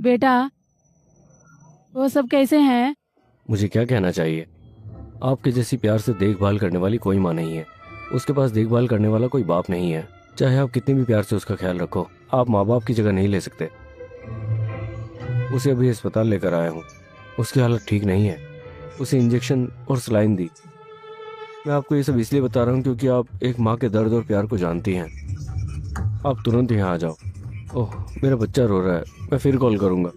बेटा, वो सब कैसे हैं? मुझे क्या कहना चाहिए? आपके जैसी प्यार से देखभाल करने वाली कोई माँ नहीं है। उसके पास देखभाल करने वाला कोई बाप नहीं है। चाहे आप कितनी भी प्यार से उसका ख्याल रखो, आप माँ बाप की जगह नहीं ले सकते। उसे अभी अस्पताल लेकर आया हूँ। उसकी हालत ठीक नहीं है। उसे इंजेक्शन और सलाइन दी। मैं आपको ये सब इसलिए बता रहा हूँ क्योंकि आप एक माँ के दर्द और प्यार को जानती हैं। आप तुरंत यहाँ आ जाओ। ओह, मेरा बच्चा रो रहा है, मैं फिर कॉल करूँगा।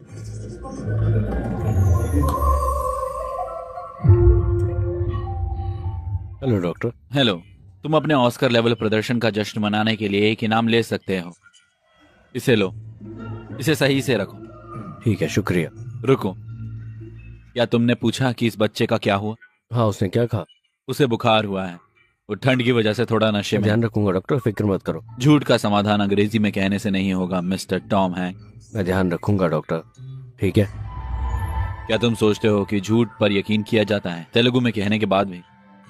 Hello doctor. हेलो। तुम अपने ऑस्कर लेवल प्रदर्शन का जश्न मनाने के लिए एक इनाम ले सकते हो। इसे लो, इसे सही से रखो। ठीक है, शुक्रिया। रुको, क्या तुमने पूछा कि इस बच्चे का क्या हुआ? हाँ, उसने क्या कहा? उसे बुखार हुआ है, वो ठंड की वजह से थोड़ा नशे में। ध्यान रखूंगा डॉक्टर, फिक्र मत करो। झूठ का समाधान अंग्रेजी में कहने से नहीं होगा मिस्टर टॉम हैंक। मैं ध्यान रखूंगा डॉक्टर, ठीक है? क्या तुम सोचते हो कि झूठ पर यकीन किया जाता है तेलुगु में कहने के बाद भी?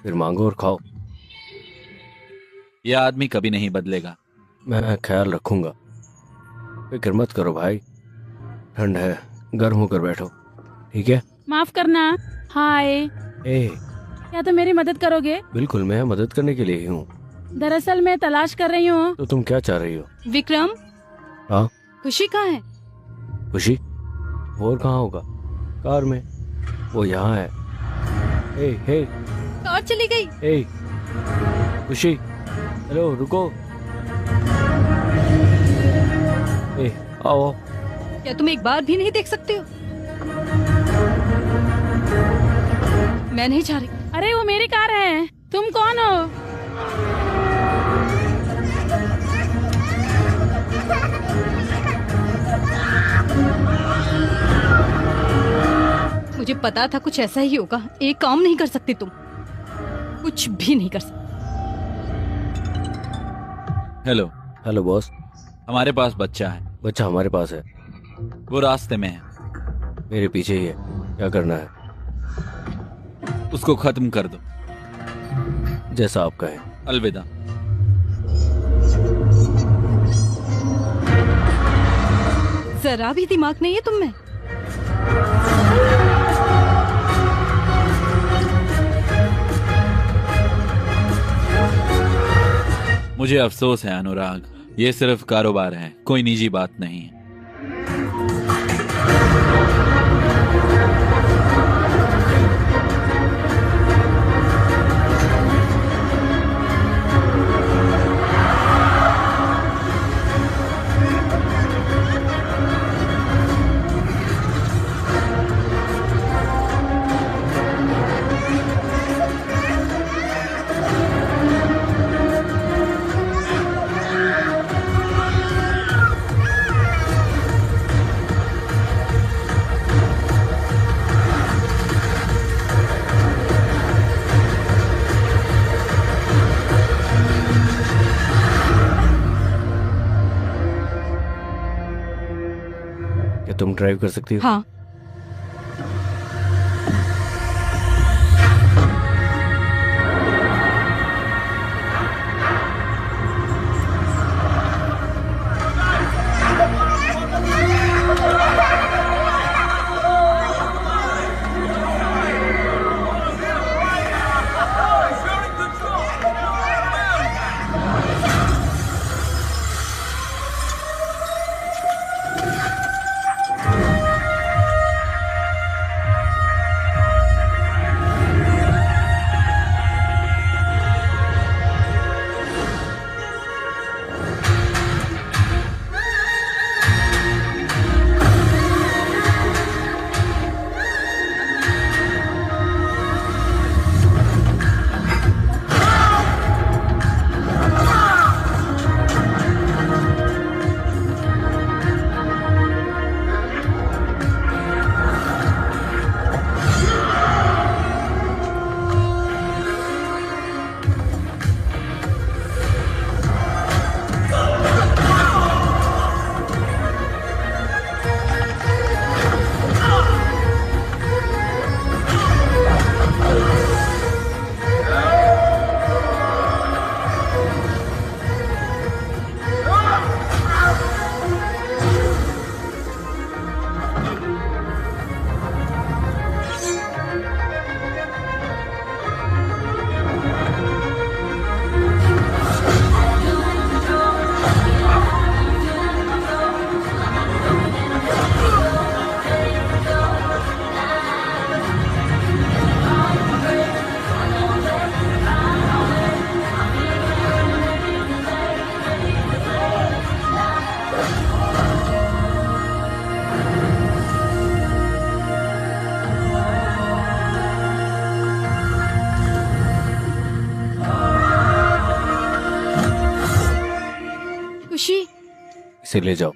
फिर मांगो और खाओ। यह आदमी कभी नहीं बदलेगा। मैं ख्याल रखूंगा, फिक्र मत करो भाई। ठंड है, गर्म होकर बैठो, ठीक है? माफ करना। हाय, ए, क्या तुम मेरी मदद करोगे? बिल्कुल, मैं मदद करने के लिए ही हूँ। दरअसल मैं तलाश कर रही हूँ। तो तुम क्या चाह रही हो? विक्रम, हाँ? खुशी कहाँ है? खुशी? वो और कहाँ होगा? कार में। वो यहाँ है। हे हे, कार चली गई। हे खुशी, हेलो, रुको। ए, आओ। क्या तुम एक बार भी नहीं देख सकते हो? मैं नहीं जा रही। अरे वो मेरी कार है, तुम कौन हो? मुझे पता था कुछ ऐसा ही होगा। एक काम नहीं कर सकते तुम, कुछ भी नहीं कर सकते। हेलो। Hello boss. हमारे पास बच्चा है। बच्चा हमारे पास है। वो रास्ते में है। मेरे पीछे ही है। क्या करना है? उसको खत्म कर दो। जैसा आप कहें। अलविदा। जरा भी दिमाग नहीं है तुम में। मुझे अफसोस है अनुराग, ये सिर्फ कारोबार है, कोई निजी बात नहीं है। क्या तुम ड्राइव कर सकती हो? हाँ। इसे ले जाओ।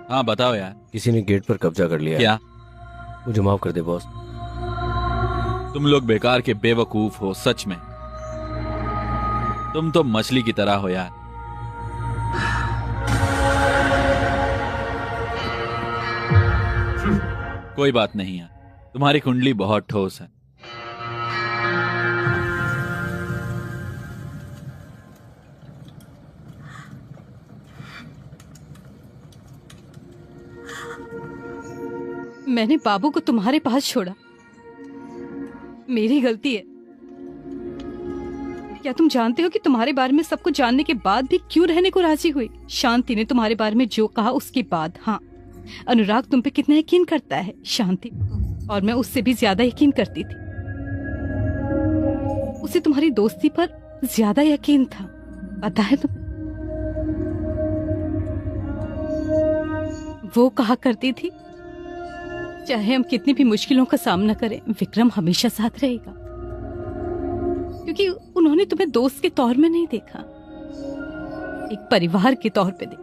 हाँ बताओ यार। किसी ने गेट पर कब्जा कर लिया है। क्या? मुझे माफ कर दे बॉस। तुम लोग बेकार के बेवकूफ हो सच में। तुम तो मछली की तरह हो यार। कोई बात नहीं यार, तुम्हारी कुंडली बहुत ठोस है। मैंने बाबू को तुम्हारे पास छोड़ा, मेरी गलती है। क्या तुम जानते हो कि तुम्हारे बारे में सब कुछ जानने के बाद भी क्यों रहने को राजी हुई? शांति ने तुम्हारे बारे में जो कहा उसके बाद। हाँ, अनुराग तुम पे कितना यकीन करता है शांति, और मैं उससे भी ज्यादा यकीन करती थी। उसे तुम्हारी दोस्ती पर ज्यादा यकीन था, पता है तुम्हें? वो कहा करती थी चाहे हम कितनी भी मुश्किलों का सामना करें, विक्रम हमेशा साथ रहेगा, क्योंकि उन्होंने तुम्हें दोस्त के तौर में नहीं देखा, एक परिवार के तौर पे देखा।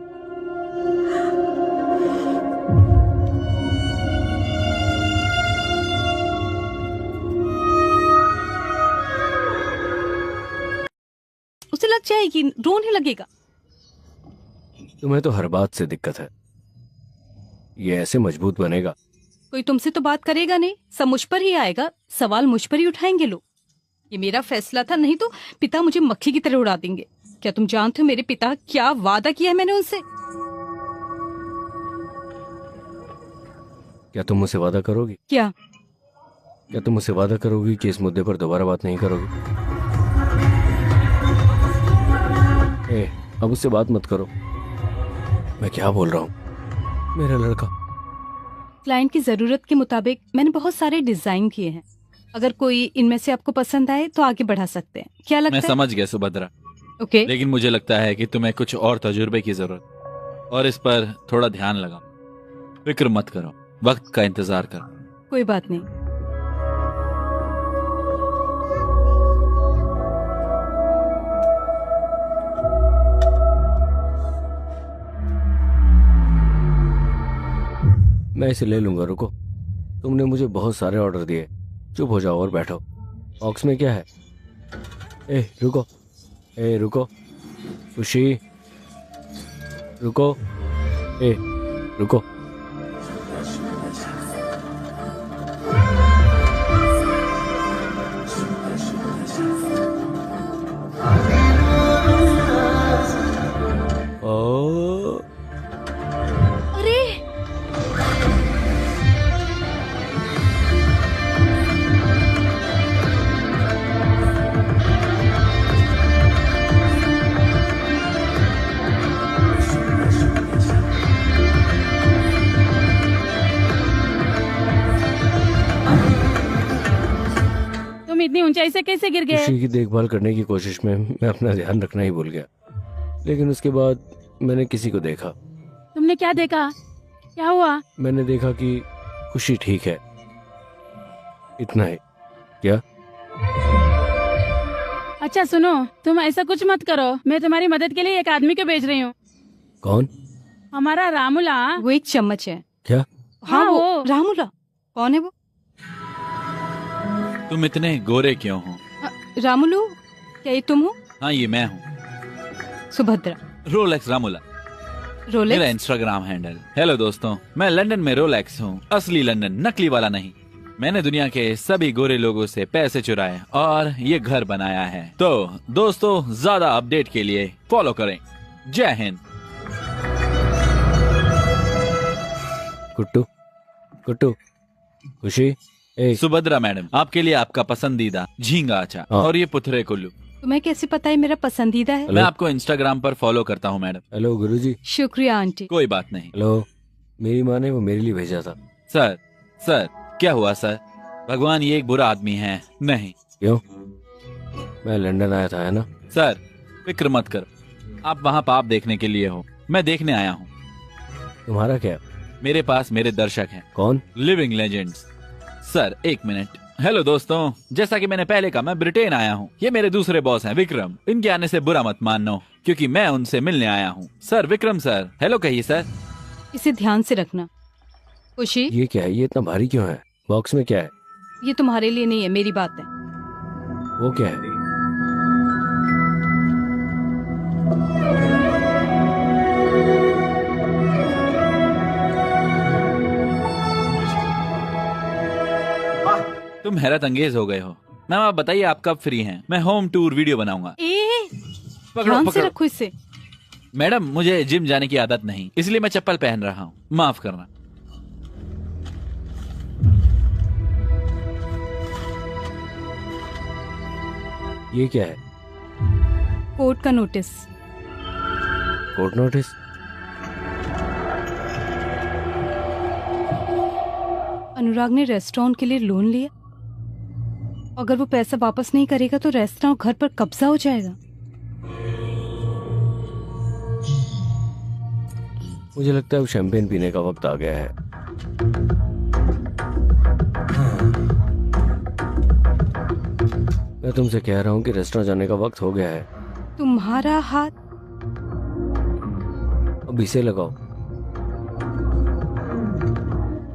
उसे लग जाएगी, रोने लगेगा। तुम्हें तो हर बात से दिक्कत है। ये ऐसे मजबूत बनेगा? कोई तुमसे तो बात करेगा नहीं, सब मुझ पर ही आएगा, सवाल मुझ पर ही उठाएंगे लोग। ये मेरा फैसला था, नहीं तो पिता मुझे मक्खी की तरह उड़ा देंगे। क्या तुम जानते हो मेरे पिता क्या वादा किया है मैंने उनसे? क्या तुम मुझसे वादा करोगी? क्या? क्या तुम मुझसे वादा करोगी कि इस मुद्दे पर दोबारा बात नहीं करोगी? अब उससे बात मत करो। मैं क्या बोल रहा हूँ? मेरा लड़का। क्लाइंट की जरूरत के मुताबिक मैंने बहुत सारे डिजाइन किए हैं। अगर कोई इनमें से आपको पसंद आए तो आगे बढ़ा सकते हैं। क्या लगता मैं है? समझ गया सुभद्रा। ओके। लेकिन मुझे लगता है कि तुम्हें कुछ और तजुर्बे की जरूरत, और इस पर थोड़ा ध्यान लगाओ। फिक्र मत करो, वक्त का इंतजार करो। कोई बात नहीं। मैं इसे ले लूंगा, रुको। तुमने मुझे बहुत सारे ऑर्डर दिए। चुप हो जाओ और बैठो। बॉक्स में क्या है? रुको, रुको, खुशी, रुको, रुको। तुम इतनी ऊंचाई से कैसे गिर गए? खुशी की देखभाल करने की कोशिश में मैं अपना ध्यान रखना ही भूल गया, लेकिन उसके बाद मैंने किसी को देखा। तुमने क्या देखा? क्या हुआ? मैंने देखा कि खुशी ठीक है, इतना ही। क्या? अच्छा सुनो, तुम ऐसा कुछ मत करो। मैं तुम्हारी मदद के लिए एक आदमी को भेज रही हूँ। कौन? हमारा रामुला। वो एक चम्मच है। क्या? हाँ वो रामुला। कौन है वो? तुम इतने गोरे क्यों हो? रामुलू, क्या ये तुम हो? हाँ ये मैं हूँ, सुभद्रा। रोलेक्स रामुला मेरा रोलेक्स? Instagram handle. हेलो दोस्तों, मैं लंदन में रोलेक्स हूँ, असली लंदन, नकली वाला नहीं। मैंने दुनिया के सभी गोरे लोगों से पैसे चुराए और ये घर बनाया है। तो दोस्तों, ज्यादा अपडेट के लिए फॉलो करें। जय हिंद। कुट्टू, कुट्टू, खुशी। सुभद्रा मैडम, आपके लिए आपका पसंदीदा झींगा अचार हाँ। और ये पुथरे कुल्लू। तुम्हें कैसे पता है मेरा पसंदीदा है? मैं आपको इंस्टाग्राम पर फॉलो करता हूँ मैडम। हेलो गुरुजी। शुक्रिया आंटी। कोई बात नहीं। हेलो, मेरी माँ ने वो मेरे लिए भेजा था। सर क्या हुआ सर? भगवान ये एक बुरा आदमी है। नहीं। क्यों? मैं लंदन आया था, है ना? सर फिक्र मत करो, आप वहाँ पाप देखने के लिए हो, मैं देखने आया हूँ। तुम्हारा क्या? मेरे पास मेरे दर्शक हैं, कौन? Living legends. सर एक मिनट। हेलो दोस्तों, जैसा कि मैंने पहले कहा, मैं ब्रिटेन आया हूँ। ये मेरे दूसरे बॉस हैं विक्रम। इनके आने से बुरा मत मानना, क्योंकि मैं उनसे मिलने आया हूँ। सर विक्रम सर, हेलो कहिए सर। इसे ध्यान से रखना। खुशी, ये क्या है? ये इतना भारी क्यों है? बॉक्स में क्या है? ये तुम्हारे लिए नहीं है, मेरी बात है। वो क्या है? तुम हैरत अंगेज हो गए हो। मैम आप बताइए आप कब फ्री हैं? मैं होम टूर वीडियो बनाऊंगा। ध्यान से रखो इसे। मैडम मुझे जिम जाने की आदत नहीं, इसलिए मैं चप्पल पहन रहा हूँ, माफ करना। ये क्या है? कोर्ट का नोटिस। Court notice? अनुराग ने रेस्टोरेंट के लिए लोन लिया। अगर वो पैसा वापस नहीं करेगा तो रेस्टोरेंट घर पर कब्जा हो जाएगा। मुझे लगता है अब शैंपेन पीने का वक्त आ गया है। मैं तुमसे कह रहा हूँ कि रेस्टोरेंट जाने का वक्त हो गया है। तुम्हारा हाथ अब इसे लगाओ।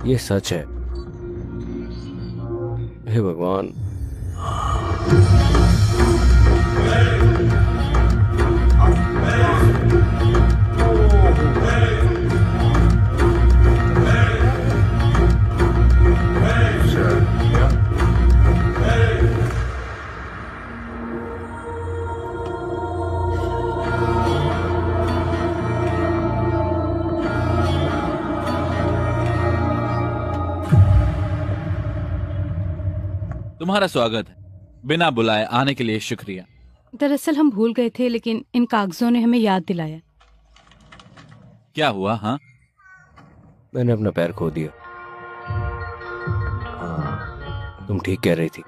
ये सच है। हे भगवान। तुम्हारा स्वागत है। बिना बुलाए आने के लिए शुक्रिया। दरअसल हम भूल गए थे, लेकिन इन कागजों ने हमें याद दिलाया। क्या हुआ? हाँ, मैंने अपना पैर खो दिया। हाँ, तुम ठीक कह रही थी।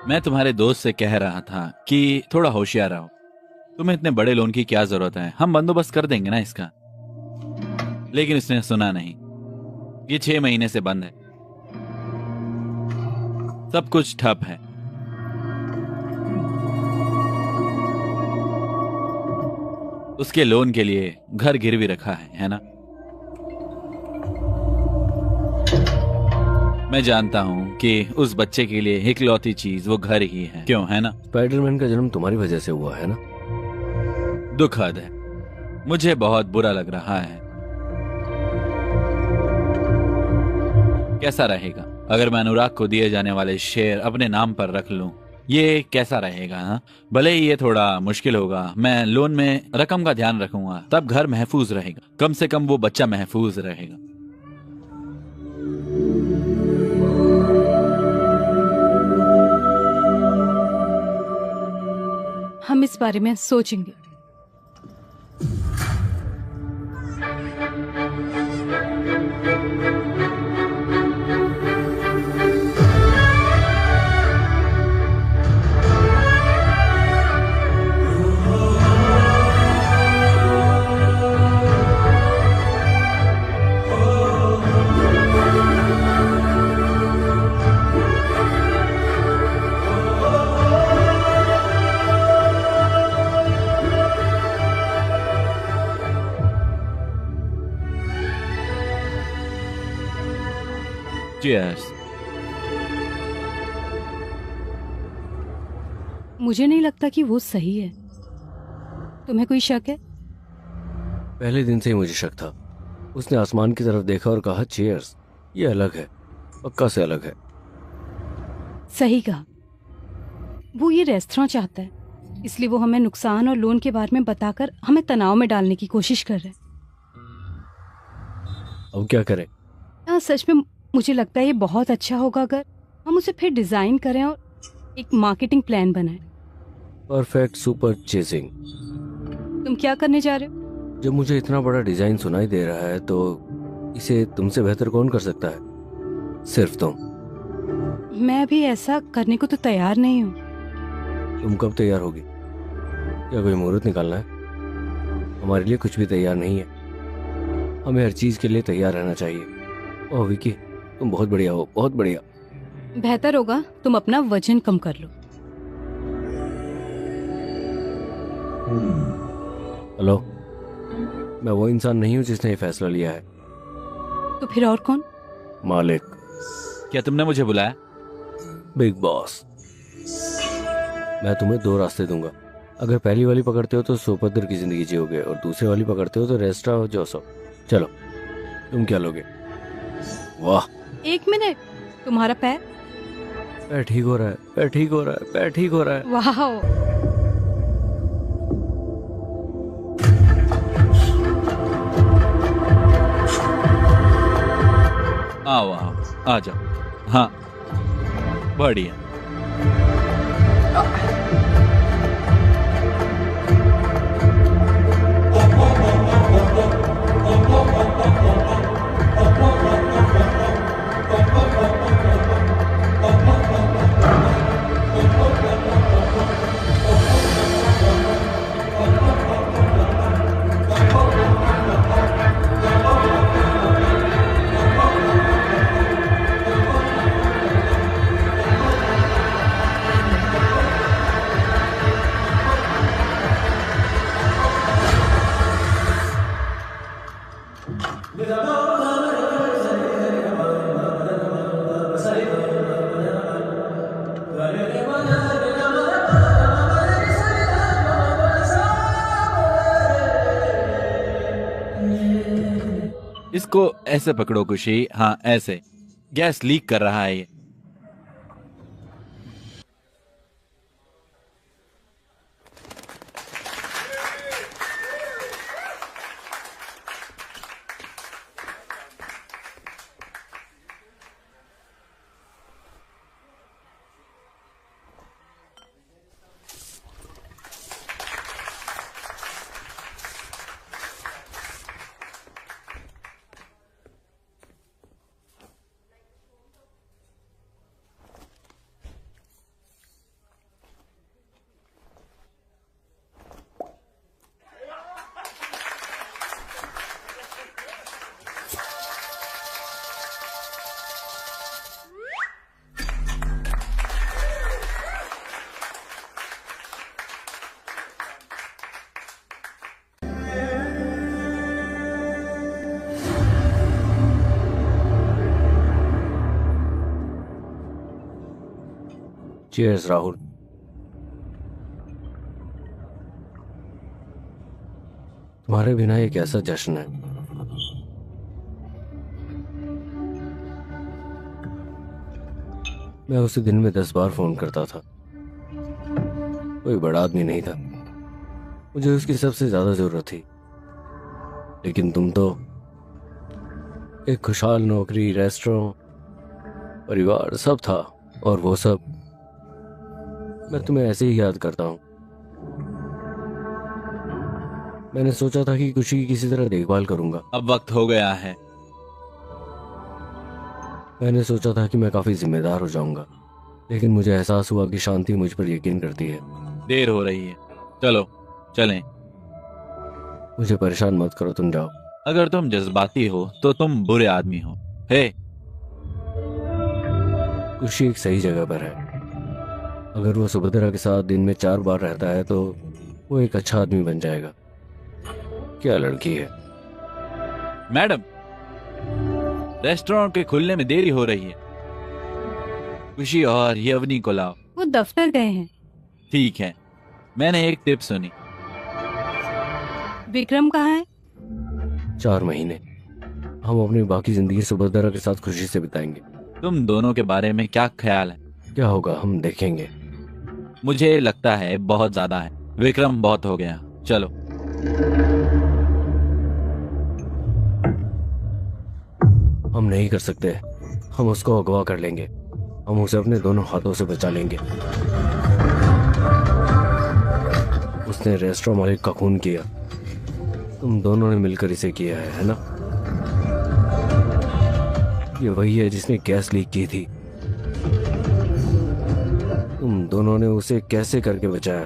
मैं तुम्हारे दोस्त से कह रहा था कि थोड़ा होशियार रहो। तुम्हें इतने बड़े लोन की क्या जरूरत है, हम बंदोबस्त कर देंगे ना इसका। लेकिन उसने सुना नहीं। ये 6 महीने से बंद है, सब कुछ ठप है। उसके लोन के लिए घर गिरवी रखा है ना? मैं जानता हूं कि उस बच्चे के लिए इकलौती चीज वो घर ही है, क्यों है ना? स्पाइडरमैन का जन्म तुम्हारी वजह से हुआ है ना? दुखद है, मुझे बहुत बुरा लग रहा है। कैसा रहेगा अगर मैं अनुराग को दिए जाने वाले शेयर अपने नाम पर रख लूं? ये कैसा रहेगा? हाँ, भले ही ये थोड़ा मुश्किल होगा। मैं लोन में रकम का ध्यान रखूंगा, तब घर महफूज रहेगा। कम से कम वो बच्चा महफूज रहेगा। हम इस बारे में सोचेंगे। Cheers. मुझे नहीं लगता कि वो सही है। तुम्हें कोई शक है? पहले दिन से ही मुझे शक था। उसने आसमान की तरफ देखा और कहा चीयर्स। ये अलग है, पक्का से अलग है। सही कहा। वो ये रेस्टोरेंट चाहता है, इसलिए वो हमें नुकसान और लोन के बारे में बताकर हमें तनाव में डालने की कोशिश कर रहा है। अब क्या करें? सच में मुझे लगता है ये बहुत अच्छा होगा अगर हम उसे फिर डिजाइन करें और एक मार्केटिंग प्लान बनाएं। Perfect super chasing. तुम क्या करने जा रहे हो? जब मुझे इतना बड़ा डिजाइन सुनाई दे रहा है तो इसे तुमसे बेहतर कौन कर सकता है? सिर्फ तुम। मैं भी ऐसा करने को तो तैयार नहीं हूँ। तुम कब तैयार होगी? क्या कोई मुहूर्त निकालना है? हमारे लिए कुछ भी तैयार नहीं है। हमें हर चीज के लिए तैयार रहना चाहिए। ओह विकी, तुम बहुत बढ़िया हो, बहुत बढ़िया। बेहतर होगा तुम अपना वजन कम कर लो। हेलो, मैं वो इंसान नहीं हूँ जिसने ये फैसला लिया है। तो फिर और कौन? मालिक, क्या तुमने मुझे बुलाया? Big boss. मैं तुम्हें दो रास्ते दूंगा। अगर पहली वाली पकड़ते हो तो सोपद्र की जिंदगी जियोगे, और दूसरी वाली पकड़ते हो तो रेस्ट्रा और जोसो। चलो, तुम क्या लोगे? वाह, 1 मिनट, तुम्हारा पैर? पैर ठीक हो रहा है, पैर ठीक हो रहा है, पैर ठीक हो रहा है। वाह, आओ आओ, आ जाओ। हाँ, बढ़िया। इसको ऐसे पकड़ो खुशी। हाँ, ऐसे। गैस लीक कर रहा है ये। चीयर्स राहुल। तुम्हारे बिना एक ऐसा जश्न है। मैं उसे दिन में 10 बार फोन करता था। कोई बड़ा आदमी नहीं था, मुझे उसकी सबसे ज्यादा जरूरत थी। लेकिन तुम तो एक खुशहाल नौकरी, रेस्टोरेंट, परिवार सब था, और वो सब मैं तुम्हें ऐसे ही याद करता हूँ। मैंने सोचा था कि खुशी की किसी तरह देखभाल करूंगा। अब वक्त हो गया है। मैंने सोचा था कि मैं काफी जिम्मेदार हो जाऊंगा, लेकिन मुझे एहसास हुआ कि शांति मुझ पर यकीन करती है। देर हो रही है, चलो चलें। मुझे परेशान मत करो, तुम जाओ। अगर तुम जज्बाती हो तो तुम बुरे आदमी हो। हे, खुशी एक सही जगह पर है। अगर वो सुभद्रा के साथ दिन में 4 बार रहता है तो वो एक अच्छा आदमी बन जाएगा। क्या लड़की है। मैडम, रेस्टोरेंट के खुलने में देरी हो रही है। खुशी और यवनी को लाओ। वो दफ्तर गए हैं। ठीक है, मैंने एक टिप सुनी। विक्रम कहाँ है? 4 महीने हम अपनी बाकी जिंदगी सुभद्रा के साथ खुशी से बिताएंगे। तुम दोनों के बारे में क्या ख्याल है? क्या होगा हम देखेंगे। मुझे लगता है बहुत ज्यादा है। विक्रम बहुत हो गया। चलो। हम नहीं कर सकते। हम उसको अगवा कर लेंगे। हम उसे अपने दोनों हाथों से बचा लेंगे। उसने रेस्टोरेंट मालिक का खून किया। तुम दोनों ने मिलकर इसे किया है ना? ये वही है जिसने गैस लीक की थी। तुम दोनों ने उसे कैसे करके बचाया?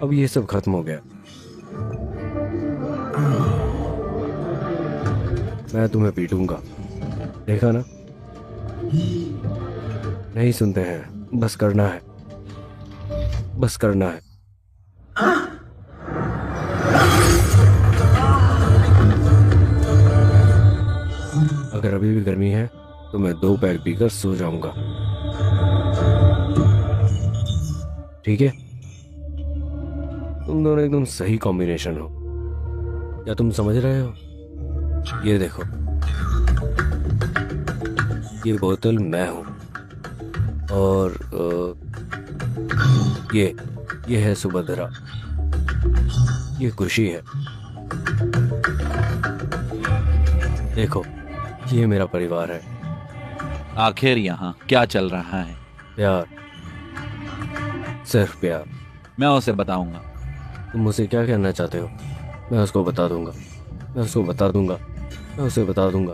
अब ये सब खत्म हो गया। मैं तुम्हें पीटूंगा, देखा ना? नहीं सुनते हैं, बस करना है, बस करना है। अगर अभी भी गर्मी है तो मैं 2 पैक पीकर सो जाऊंगा, ठीक है? तुम दोनों एकदम सही कॉम्बिनेशन हो। क्या तुम समझ रहे हो? ये देखो, ये बोतल मैं हूं और ये है सुभद्रा, ये खुशी है। देखो, ये मेरा परिवार है। आखिर यहाँ क्या चल रहा है? प्यार, सिर्फ प्यार। मैं उसे बताऊंगा। तुम मुझे क्या कहना चाहते हो? मैं उसको बता दूंगा, मैं उसको बता दूंगा, मैं उसे बता दूंगा।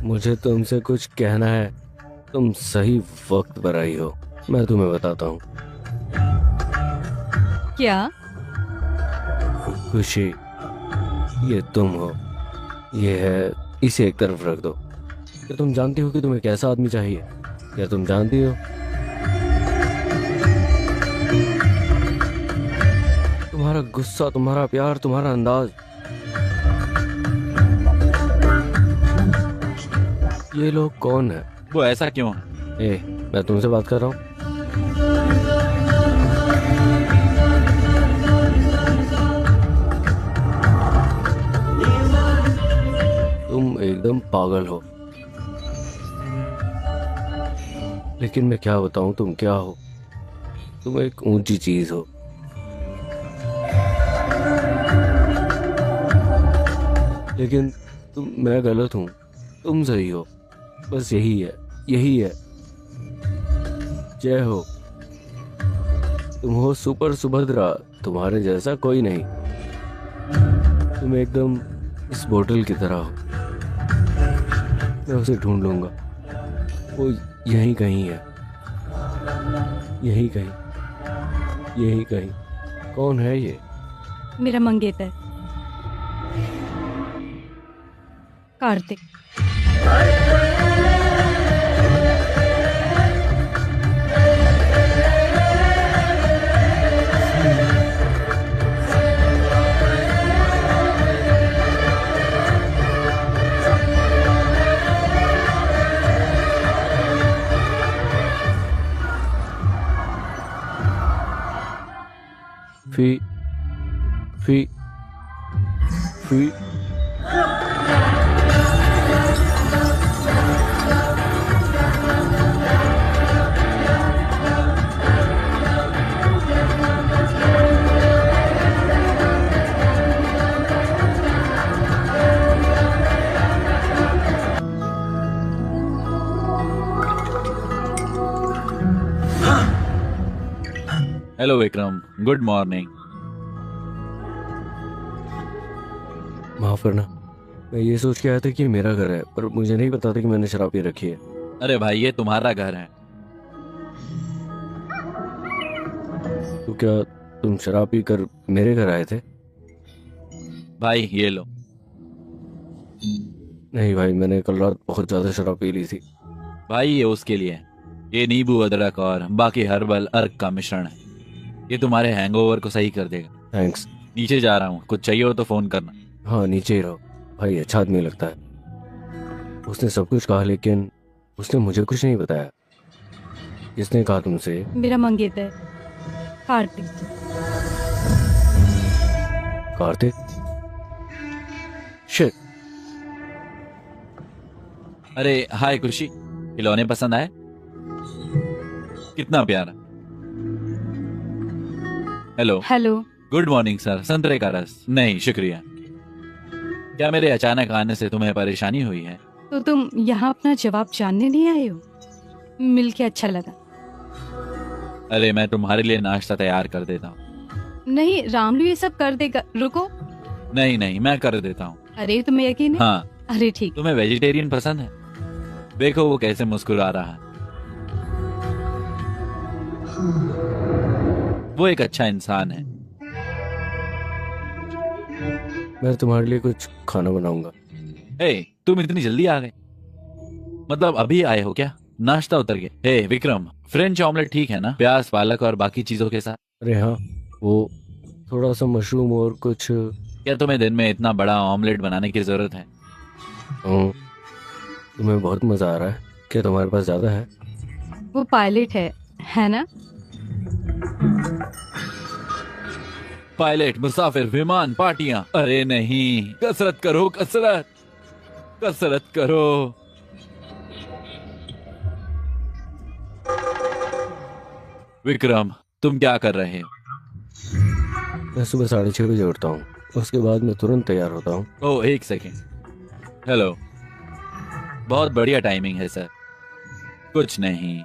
मुझे तुमसे कुछ कहना है, तुम सही वक्त पर आई हो। मैं तुम्हें बताता हूँ। क्या? खुशी, ये तुम हो, ये है, इसे एक तरफ रख दो। क्या तुम जानती हो कि तुम्हें कैसा आदमी चाहिए? क्या तुम जानती हो? तुम्हारा गुस्सा, तुम्हारा प्यार, तुम्हारा अंदाज, ये लोग कौन है? वो ऐसा क्यों है? मैं तुमसे बात कर रहा हूँ। तुम एकदम पागल हो। लेकिन मैं क्या बताऊं, तुम क्या हो? तुम एक ऊंची चीज हो। लेकिन मैं गलत हूं, तुम सही हो। बस यही है, यही है। जय हो। तुम हो सुपर सुभद्रा, तुम्हारे जैसा कोई नहीं। तुम एकदम इस बोतल की तरह हो। मैं उसे ढूंढ लूंगा, वो यहीं कहीं है, यहीं कहीं, यहीं कहीं। कौन है ये? मेरा मंगेतर कार्तिक। फी फी फी हेलो विक्रम, गुड मॉर्निंग। माफ करना, मैं ये सोच के आया था कि ये मेरा घर है, पर मुझे नहीं पता था कि मैंने शराब पी रखी है। अरे भाई, ये तुम्हारा घर है। तो क्या तुम शराब पी कर मेरे घर आए थे? भाई ये लो। नहीं भाई, मैंने कल रात बहुत ज्यादा शराब पी ली थी। भाई ये उसके लिए है। ये नींबू अदरक और बाकी हर्बल अर्क का मिश्रण है। ये तुम्हारे हैंगओवर को सही कर देगा। थैंक्स। नीचे जा रहा हूँ, कुछ चाहिए हो तो फोन करना। हाँ, नीचे ही रहो। भाई अच्छा आदमी लगता है। उसने सब कुछ कहा, लेकिन उसने मुझे कुछ नहीं बताया। किसने कहा तुमसे? मेरा मंगेतर कार्तिक। कार्तिक? शिट। अरे हाय खुशी, खिलौने पसंद आए? कितना प्यारा। Hello. Hello. Good morning sir, संतरे का रस? नहीं शुक्रिया। क्या मेरे अचानक आने से तुम्हें परेशानी हुई है? तो तुम यहाँ अपना जवाब जानने नहीं आए हो? मिलके अच्छा लगा। अरे मैं तुम्हारे लिए नाश्ता तैयार कर देता हूँ। नहीं, रामलू ये सब कर देगा। रुको। नहीं नहीं, मैं कर देता हूँ। अरे तुम्हें यकीन है? हाँ। अरे ठीक। तुम्हें वेजिटेरियन पसंद है? देखो वो कैसे मुस्कुरा रहा है। वो एक अच्छा इंसान है। मैं तुम्हारे लिए कुछ खाना बनाऊंगा। तुम इतनी जल्दी आ गए? मतलब अभी आए हो क्या? नाश्ता उतर गया। विक्रम, फ्रेंच ऑमलेट ठीक है ना? प्याज, पालक और बाकी चीजों के साथ। अरे हाँ, वो थोड़ा सा मशरूम और कुछ। क्या तुम्हें दिन में इतना बड़ा ऑमलेट बनाने की जरूरत है? तुम्हें बहुत मजा आ रहा है। क्या तुम्हारे पास ज्यादा है? वो पायलट है ना? पायलट, मुसाफिर, विमान, पार्टियां। अरे नहीं, कसरत करो, कसरत कसरत करो। विक्रम, तुम क्या कर रहे हो? मैं सुबह 6:30 बजे उठता हूँ, उसके बाद मैं तुरंत तैयार होता हूँ। ओह, एक सेकेंड। हेलो, बहुत बढ़िया टाइमिंग है सर। कुछ नहीं,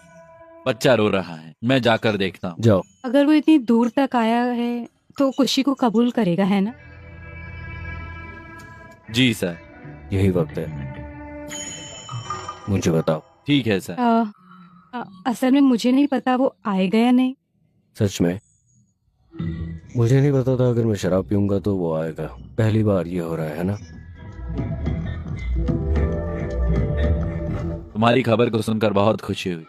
बच्चा रो रहा है, मैं जाकर देखता हूँ। जाओ। अगर वो इतनी दूर तक आया है तो खुशी को कबूल करेगा, है ना? जी सर। यही वक्त है, मुझे बताओ। ठीक है सर। असल में मुझे नहीं पता वो आएगा या नहीं। सच में मुझे नहीं पता था। अगर मैं शराब पीऊंगा तो वो आएगा। पहली बार ये हो रहा है ना? तुम्हारी खबर को सुनकर बहुत खुशी हुई।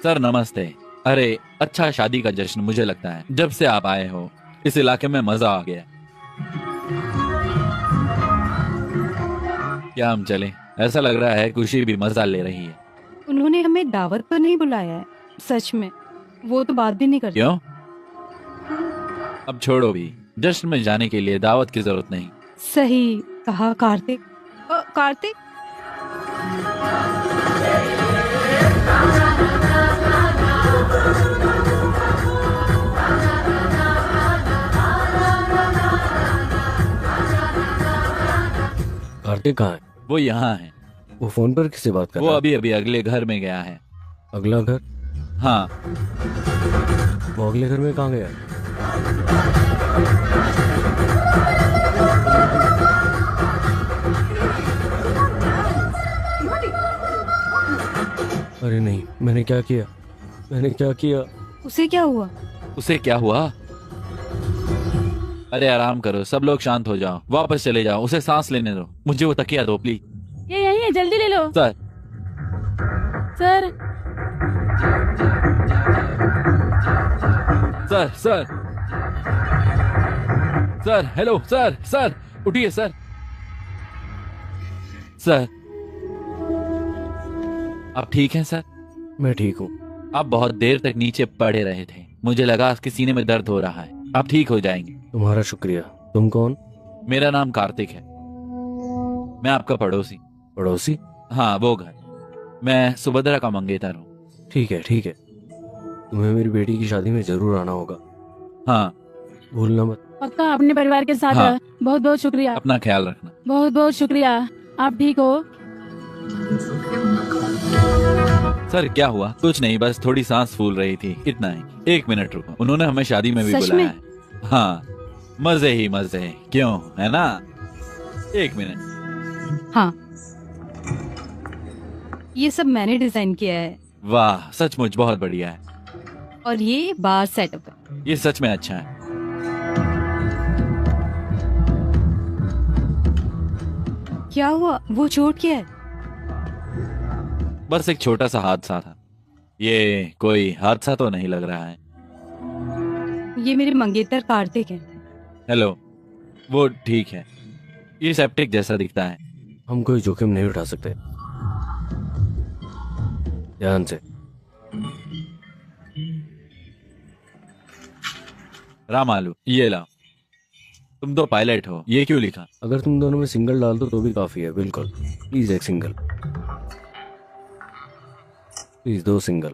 सर नमस्ते। अरे अच्छा शादी का जश्न। मुझे लगता है जब से आप आए हो इस इलाके में मजा आ गया। क्या हम चलें? ऐसा लग रहा है खुशी भी मजा ले रही है। उन्होंने हमें दावत पर नहीं बुलाया है। सच में वो तो बात भी नहीं करती। क्यों? अब छोड़ो भी, जश्न में जाने के लिए दावत की जरूरत नहीं। सही कहा कार्तिक। कार्तिक, कार्तिक कहाँ है? वो यहाँ है। वो फोन पर किससे बात कर वो रहा है? अभी अभी अगले घर में गया है। अगला घर? हाँ। वो अगले घर में कहाँ गया? अरे नहीं, मैंने क्या किया? मैंने क्या किया? उसे क्या हुआ? उसे क्या हुआ? अरे आराम करो, सब लोग शांत हो जाओ, वापस चले जाओ, उसे सांस लेने दो। मुझे वो तकिया दो प्लीज। ये यही है, जल्दी ले लो। Sir. Sir sir sir sir hello sir. Sir उठिए सर। सर आप ठीक हैं सर? मैं ठीक हूँ। आप बहुत देर तक नीचे पड़े रहे थे, मुझे लगा आपके सीने में दर्द हो रहा है। आप ठीक हो जाएंगे। तुम्हारा शुक्रिया। तुम कौन? मेरा नाम कार्तिक है, मैं आपका पड़ोसी। पड़ोसी? हाँ वो घर। मैं सुभद्रा का मंगेतर हूँ। ठीक है ठीक है, तुम्हें मेरी बेटी की शादी में जरूर आना होगा। हाँ भूलना मत। पक्का, अपने परिवार के साथ। हाँ। बहुत बहुत शुक्रिया। अपना ख्याल रखना। बहुत बहुत शुक्रिया। आप ठीक हो? सर क्या हुआ? कुछ नहीं, बस थोड़ी सांस फूल रही थी, इतना ही। 1 मिनट रुको, उन्होंने हमें शादी में भी सच बुलाया में? है। हाँ मजे ही मजे, क्यों, है ना? 1 मिनट। हाँ, ये सब मैंने डिजाइन किया है वाह, सचमुच बहुत बढ़िया है। और ये बार सेटअप है। ये सच में अच्छा है। क्या हुआ? वो चोट क्या है? बस एक छोटा सा हादसा था। ये कोई हादसा तो नहीं लग रहा है। ये मेरे मंगेतर कार्तिक है। हेलो, वो ठीक है, ये सेप्टिक जैसा दिखता है। हम कोई जोखिम नहीं उठा सकते। ध्यान से। राम आलू, ये लाओ। तुम तो पायलट हो, ये क्यों लिखा? अगर तुम दोनों में सिंगल डाल दो तो भी काफी है। बिल्कुल, प्लीज एक single. Please 2 single.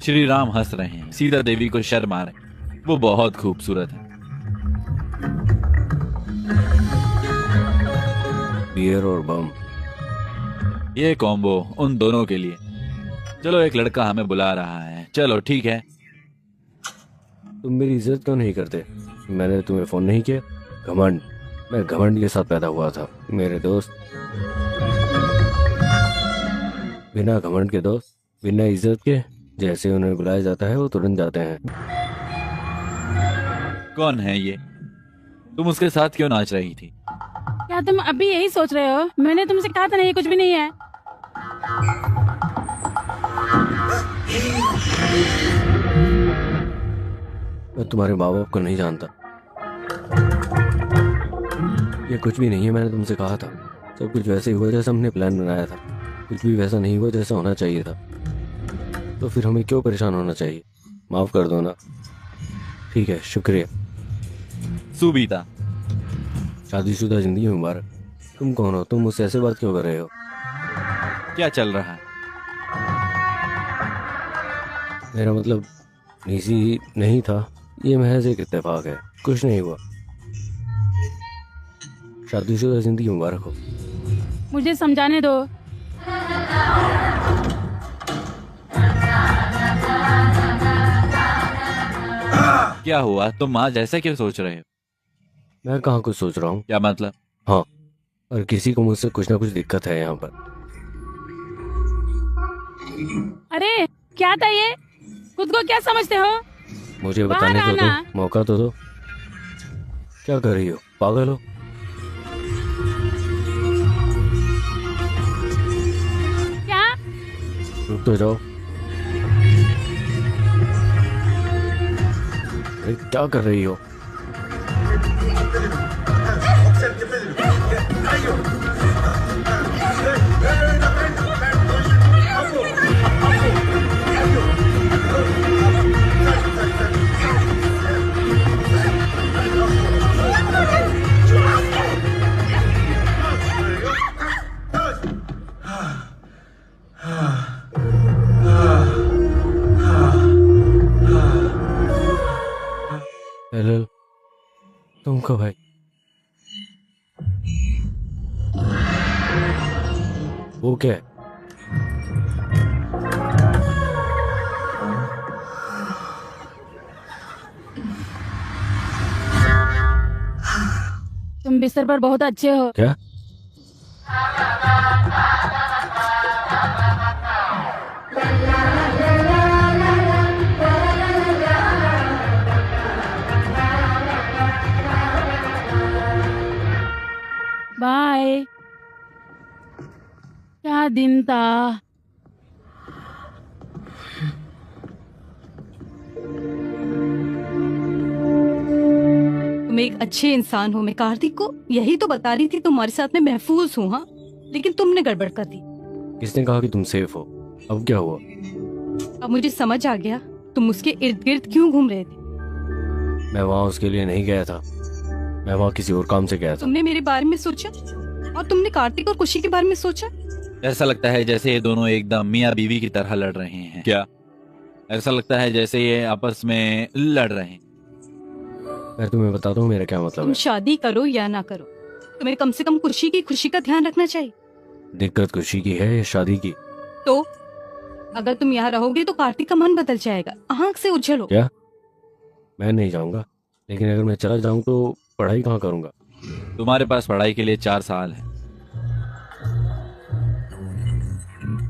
Shri Ram हंस रहे हैं, सीता देवी को शर्म आ रही, वो बहुत खूबसूरत है। बियर और बम। ये कॉम्बो उन दोनों के लिए। चलो, एक लड़का हमें बुला रहा है। चलो ठीक है। तुम मेरी इज्जत क्यों नहीं करते? मैंने तुम्हें फोन नहीं किया? घमंड, मैं घमंड के साथ पैदा हुआ था मेरे दोस्त। बिना घमंड के दोस्त, बिना इज्जत के, जैसे उन्हें बुलाया जाता है वो तुरंत जाते हैं। कौन है ये? तुम उसके साथ क्यों नाच रही थी? क्या तुम अभी यही सोच रहे हो? मैंने तुमसे कहा था ना ये कुछ भी नहीं है। मैं तुम्हारे माँ बाप को नहीं जानता। ये कुछ भी नहीं है, मैंने तुमसे कहा था। सब कुछ वैसे ही हुआ जैसा हमने प्लान बनाया था। कुछ भी वैसा नहीं हुआ जैसा होना चाहिए था, तो फिर हमें क्यों परेशान होना चाहिए? माफ कर दो ना। ठीक है, शुक्रिया। सुबीता, शादीशुदा जिंदगी मुबारक। तुम कौन हो? तुम मुझसे ऐसे बात क्यों कर रहे हो? क्या चल रहा है? मेरा मतलब निजी नहीं था, ये महज एक इत्तेफाक है, कुछ नहीं हुआ। शादीशुदा जिंदगी मुबारक हो। मुझे समझाने दो। क्या हुआ? तुम आज ऐसा क्यों सोच रहे हो? मैं कहाँ कुछ सोच रहा हूँ। क्या मतलब? हाँ, और किसी को मुझसे कुछ ना कुछ दिक्कत है यहाँ पर। अरे क्या था ये? खुद को क्या समझते हो? मुझे बाहर बताने तो दो, आना। मौका तो दो। क्या कर रही हो? पागल हो? क्या? रुक तो जाओ। अरे क्या कर रही हो? हेलो, तुम कब आई? वो क्या है? तुम बिस्तर पर बहुत अच्छे हो। क्या? बाय। क्या दिन था। तुम एक अच्छे इंसान हो। मैं कार्तिक को यही तो बता रही थी, तुम्हारे साथ में महफूज हूँ। हाँ, लेकिन तुमने गड़बड़ कर दी। किसने कहा कि तुम सेफ हो? अब क्या हुआ? अब मुझे समझ आ गया तुम उसके इर्द गिर्द क्यों घूम रहे थे। मैं वहाँ उसके लिए नहीं गया था, मैं वहाँ किसी और काम से गया था। तुमने मेरे बारे में सोचा और तुमने कार्तिक और खुशी के बारे में सोचा। ऐसा लगता है जैसे ये दोनों एकदम मियाँ बीवी की तरह लड़ रहे हैं। क्या? ऐसा लगता है जैसे ये आपस में लड़ रहे हैं। मैं तुम्हें बताता हूँ मेरा क्या मतलब तुम है। शादी करो या ना करो, तुम्हें कम से कम खुशी की खुशी का ध्यान रखना चाहिए। दिक्कत खुशी की है या शादी की? तो अगर तुम यहाँ रहोगे तो कार्तिक का मन बदल जाएगा, आंख से उछलो। क्या? मैं नहीं जाऊंगा, लेकिन अगर मैं चला जाऊं तो पढ़ाई कहाँ करूंगा? तुम्हारे पास पढ़ाई के लिए 4 साल है।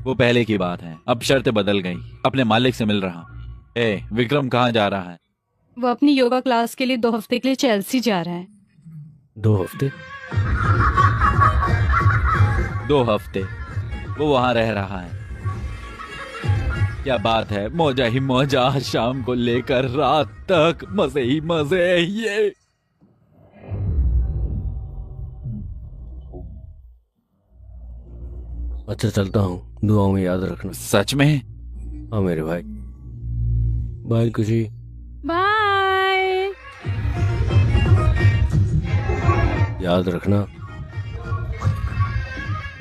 वो पहले की बात है, अब शर्तें बदल गई। अपने मालिक से मिल रहा हूँ। ए, विक्रम कहाँ जा रहा है? वो अपनी योगा क्लास के लिए 2 हफ्ते के लिए चेल्सी जा रहा है। 2 हफ्ते? 2 हफ्ते वो वहां रह रहा है। क्या बात है, मौजा ही मौजा, शाम को लेकर रात तक मजे ही मजे। ये अच्छा चलता हूँ, दुआओं में याद रखना। सच में? हाँ मेरे भाई, बाय खुशी। बाय। याद रखना,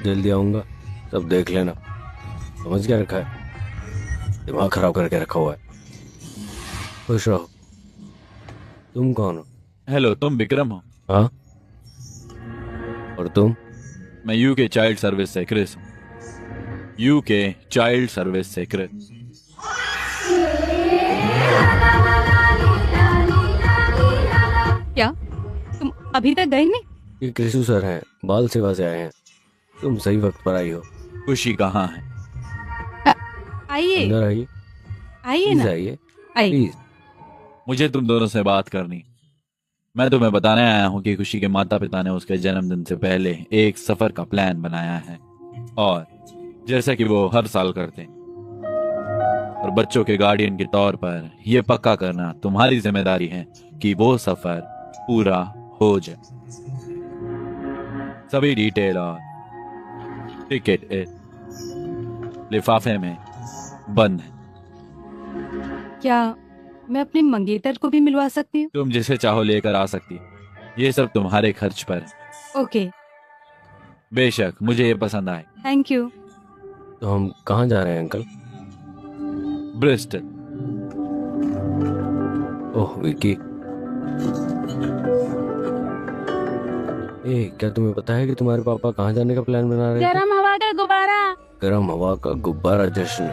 जल्दी आऊंगा, सब देख लेना। समझ क्या रखा है? दिमाग खराब करके रखा हुआ है। खुश रहो। तुम कौन हो? हेलो, तुम विक्रम हो? हाँ, और तुम? मैं यूके चाइल्ड सर्विस से क्रिस हूँ। यूके चाइल्ड सर्विस से क्रिस। क्या तुम अभी तक गए नहीं? ये कृषु सर हैं, बाल सेवा से आए हैं। तुम सही वक्त पर आई हो। खुशी कहाँ है? आइए अंदर आइए, आइए प्लीज ना, आइए, आइए। प्लीज। मुझे तुम दोनों से बात करनी। मैं तुम्हें बताने आया हूँ कि खुशी के माता पिता ने उसके जन्मदिन से पहले एक सफर का प्लान बनाया है, और जैसा कि वो हर साल करते हैं, और बच्चों के गार्डियन के तौर पर यह पक्का करना तुम्हारी जिम्मेदारी है कि वो सफर पूरा हो जाए। सभी डिटेल और टिकट लिफाफे में बंद है। क्या मैं अपने मंगेतर को भी मिलवा सकती हूँ? तुम जिसे चाहो लेकर आ सकती, ये सब तुम्हारे खर्च पर। ओके, बेशक मुझे ये पसंद आए। Thank you. तो हम कहाँ जा रहे हैं अंकल? ब्रिस्टल। ओह विकी, क्या तुम्हें पता है कि तुम्हारे पापा कहाँ जाने का प्लान बना रहे थे? गरम हवा का गुब्बारा। गर्म हवा का गुब्बारा जश्न।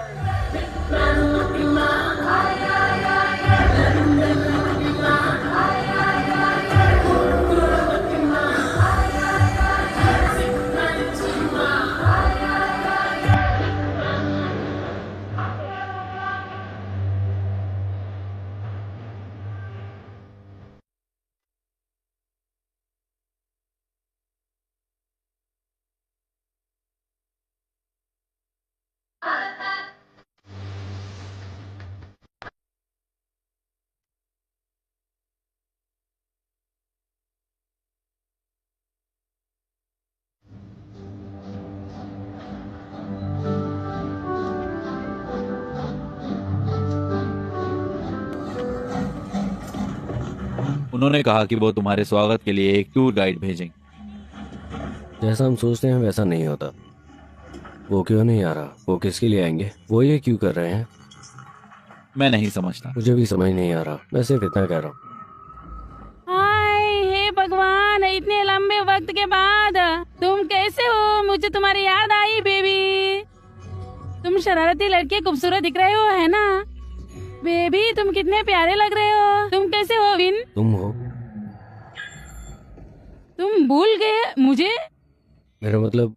उन्होंने कहा कि वो तुम्हारे स्वागत के लिए एक टूर गाइड भेजेंगे। जैसा हम सोचते हैं वैसा नहीं होता। वो क्यों नहीं आ रहा? वो किसके लिए आएंगे? वो ये क्यों कर रहे हैं? मैं नहीं समझता। मुझे भी समझ नहीं आ रहा। मैं सिर्फ इतना कह रहा हूँ। हाय हे भगवान, इतने लंबे वक्त के बाद तुम कैसे हो? मुझे तुम्हारी याद आई बेबी। तुम शरारती लड़के खूबसूरत दिख रहे हो, है ना बेबी? तुम कितने प्यारे लग रहे हो। तुम कैसे हो विन? तुम हो? तुम भूल गए मुझे? मेरा मतलब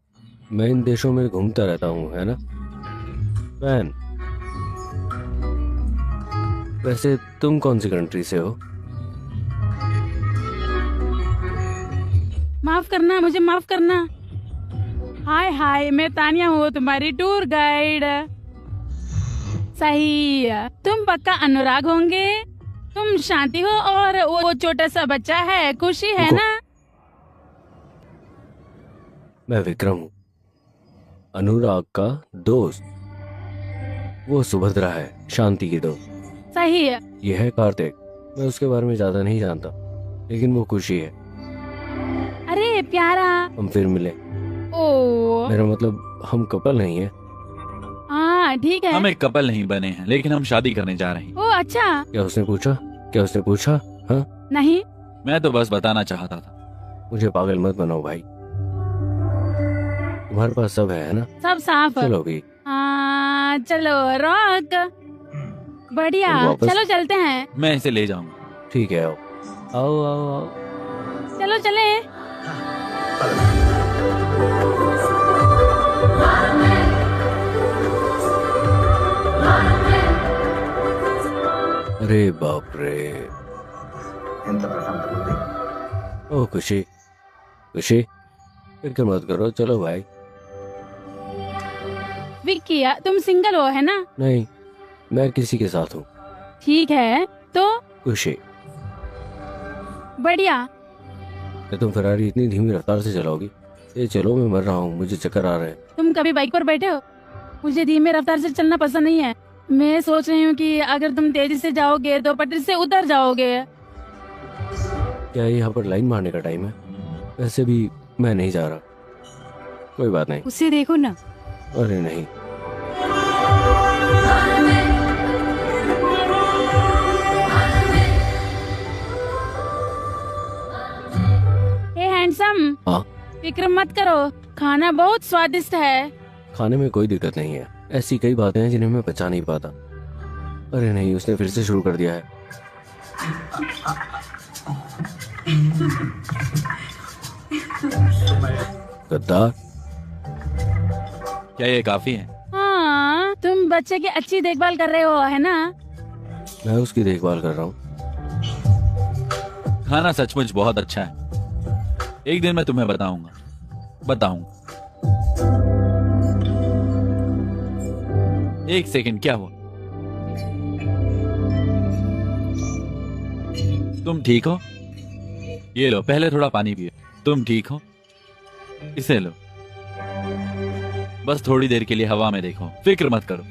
मैं इन देशों में घूमता रहता हूँ, है ना वैन? वैसे तुम कौन सी कंट्री से हो? माफ करना, मुझे माफ करना। हाय हाय, मैं तानिया हूँ, तुम्हारी टूर गाइड। सही, तुम पक्का अनुराग होंगे। तुम शांति हो और वो छोटा सा बच्चा है खुशी, है रुको। ना? मैं विक्रम हूँ, अनुराग का दोस्त। वो सुभद्रा है, शांति की दोस्त। सही है। ये है कार्तिक। मैं उसके बारे में ज्यादा नहीं जानता, लेकिन वो खुशी है। अरे प्यारा। हम फिर मिले। ओ मेरा मतलब हम कपल नहीं है। हाँ ठीक है। हम एक कपल नहीं बने हैं, लेकिन हम शादी करने जा रहे हैं। ओ अच्छा। क्या उसने पूछा? क्या उसने पूछा? हाँ, नहीं। मैं तो बस बताना चाहता था। मुझे पागल मत बनाओ भाई। तुम्हारे पास सब है ना? सब साफ। चलो भी। हाँ चलो रॉक। बढ़िया, तुम वापस- चलो चलते हैं। मैं इसे ले जाऊंगा। ठीक है, आओ आओ आओ आओ। चलो चले। अरे बाप रे। ओ खुशी, खुशी फिक्र मत करो, चलो भाई। विक्की तुम सिंगल हो, है ना? नहीं, मैं किसी के साथ हूँ। ठीक है तो खुशी, बढ़िया। क्या तुम फरारी इतनी धीमी रफ्तार से चलाओगी? ये चलो, मैं मर रहा हूँ, मुझे चक्कर आ रहे हैं। तुम कभी बाइक पर बैठे हो? मुझे धीमे रफ्तार से चलना पसंद नहीं है। मैं सोच रही हूँ कि अगर तुम तेजी से जाओगे तो पटरी से उतर जाओगे। क्या यहाँ पर लाइन मारने का टाइम है? वैसे भी मैं नहीं जा रहा। कोई बात नहीं। उसे देखो ना। अरे नहीं। हे हैंडसम, हाँ, फिक्र मत करो, खाना बहुत स्वादिष्ट है। खाने में कोई दिक्कत नहीं है। ऐसी कई बातें हैं जिन्हें मैं बचा नहीं पाता। अरे नहीं, उसने फिर से शुरू कर दिया है। गद्दार। क्या ये काफी है? हाँ, तुम बच्चे की अच्छी देखभाल कर रहे हो, है ना? मैं उसकी देखभाल कर रहा हूँ। खाना सचमुच बहुत अच्छा है। एक दिन मैं तुम्हें बताऊंगा। एक सेकंड, क्या हुआ? तुम ठीक हो? ये लो, पहले थोड़ा पानी पियो। तुम ठीक हो? इसे लो। बस थोड़ी देर के लिए हवा में देखो, फिक्र मत करो।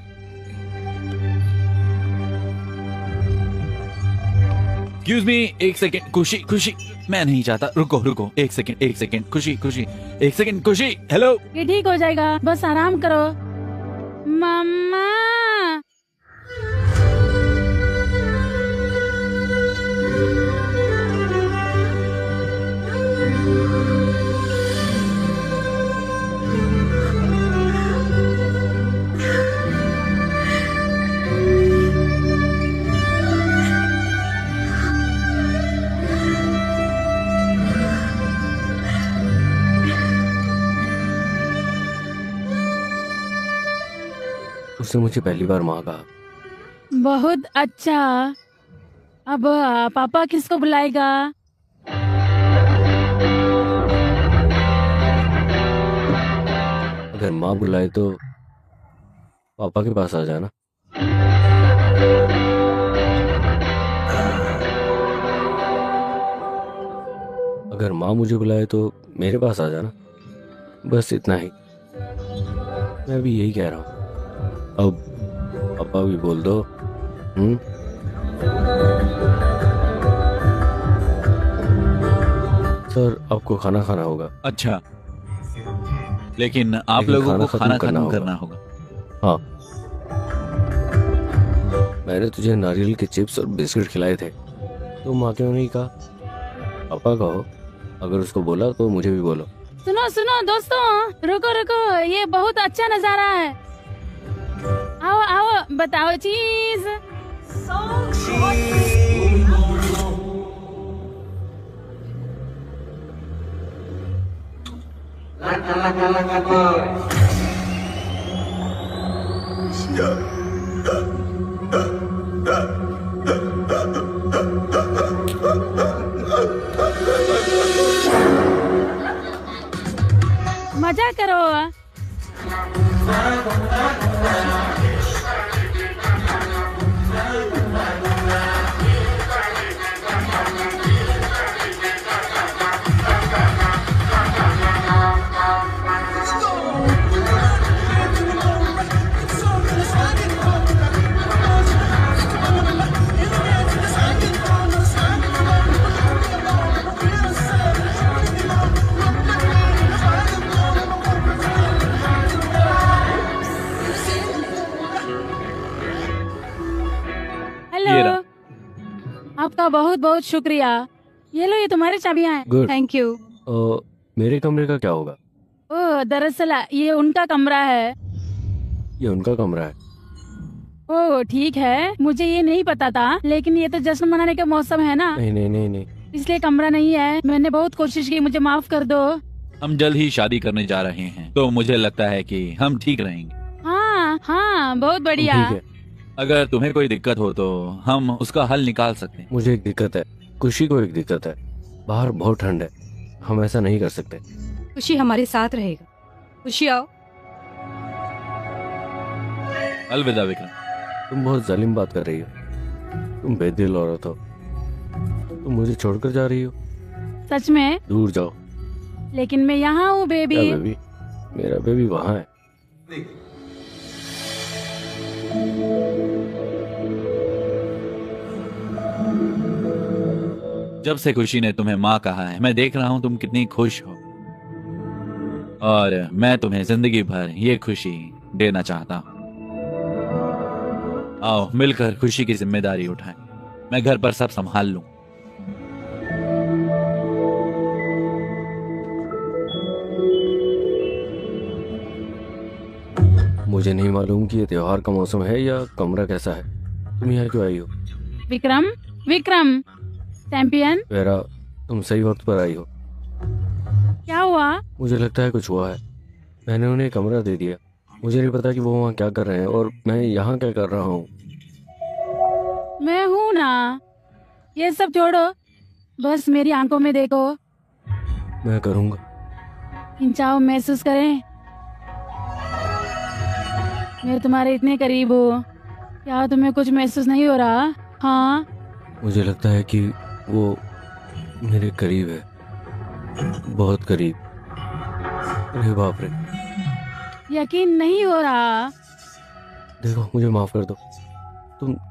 एक्सक्यूज मी, एक सेकेंड। खुशी, मैं नहीं चाहता। रुको, एक सेकेंड। खुशी, एक सेकेंड। खुशी, हेलो। ये ठीक हो जाएगा, बस आराम करो। मम्मा, उसने मुझे पहली बार माँ कहा। बहुत अच्छा। अब पापा किसको बुलाएगा? अगर माँ बुलाए तो पापा के पास आ जाना। अगर माँ मुझे बुलाए तो मेरे पास आ जाना। बस इतना ही। मैं भी यही कह रहा हूँ। अब पापा भी बोल दो। सर, आपको खाना खाना होगा। अच्छा, लेकिन आप लोगों को खाना खत्म करना होगा। हाँ, मैंने तुझे नारियल के चिप्स और बिस्किट खिलाए थे, तो माँ क्यों नहीं कहा? पापा कहो। अगर उसको बोला तो मुझे भी बोलो। सुनो दोस्तों, रुको, ये बहुत अच्छा नजारा है। आओ, बताओ चीज। मजा करो। हेलो, आपका बहुत बहुत शुक्रिया। ये लो, ये तुम्हारी चाबियां हैं। गुड। Thank you. मेरे कमरे का क्या होगा? ओह, दरअसल ये उनका कमरा है। ये उनका कमरा है। ओह, ठीक है, मुझे ये नहीं पता था, लेकिन ये तो जश्न मनाने का मौसम है ना, नहीं। इसलिए कमरा नहीं है। मैंने बहुत कोशिश की, मुझे माफ कर दो। हम जल्द ही शादी करने जा रहे हैं, तो मुझे लगता है कि हम ठीक रहेंगे। हाँ, बहुत बढ़िया। ठीक है। अगर तुम्हें कोई दिक्कत हो तो हम उसका हल निकाल सकते हैं। मुझे एक दिक्कत है, खुशी को एक दिक्कत है। बाहर बहुत ठंड है, हम ऐसा नहीं कर सकते। खुशी हमारे साथ रहेगा। खुशी आओ। अलविदा विक्रम। तुम बहुत जालिम बात कर रही हो। तुम बेदिल औरत हो। तुम मुझे छोड़कर जा रही हो। सच में? दूर जाओ। लेकिन मैं यहाँ हूँ बेबी। क्या बेबी? मेरा बेबी वहाँ है। जब से खुशी ने तुम्हें माँ कहा है, मैं देख रहा हूँ तुम कितनी खुश हो, और मैं तुम्हें जिंदगी भर ये खुशी देना चाहता हूँ। आओ मिलकर खुशी की जिम्मेदारी उठाएं। मैं घर पर सब संभाल लूं। मुझे नहीं मालूम कि ये त्योहार का मौसम है या कमरा कैसा है। तुम यहाँ क्यों आई हो? विक्रम, चैंपियन। वेरा, तुम सही वक्त पर आई हो। क्या हुआ? मुझे लगता है कुछ हुआ है। मैंने उन्हें एक कमरा दे दिया। मुझे नहीं पता कि वो वहाँ क्या कर रहे हैं और मैं यहाँ क्या कर रहा हूँ। मैं हूँ ना, ये सब छोड़ो, बस मेरी आंखों में देखो, मैं करूँगा। खिंचाव महसूस करें। मैं तुम्हारे इतने करीब हूँ, क्या तुम्हें कुछ महसूस नहीं हो रहा? हाँ, मुझे लगता है कि वो मेरे करीब है, बहुत करीब। अरे बाप रे। यकीन नहीं हो रहा। देखो, मुझे माफ कर दो।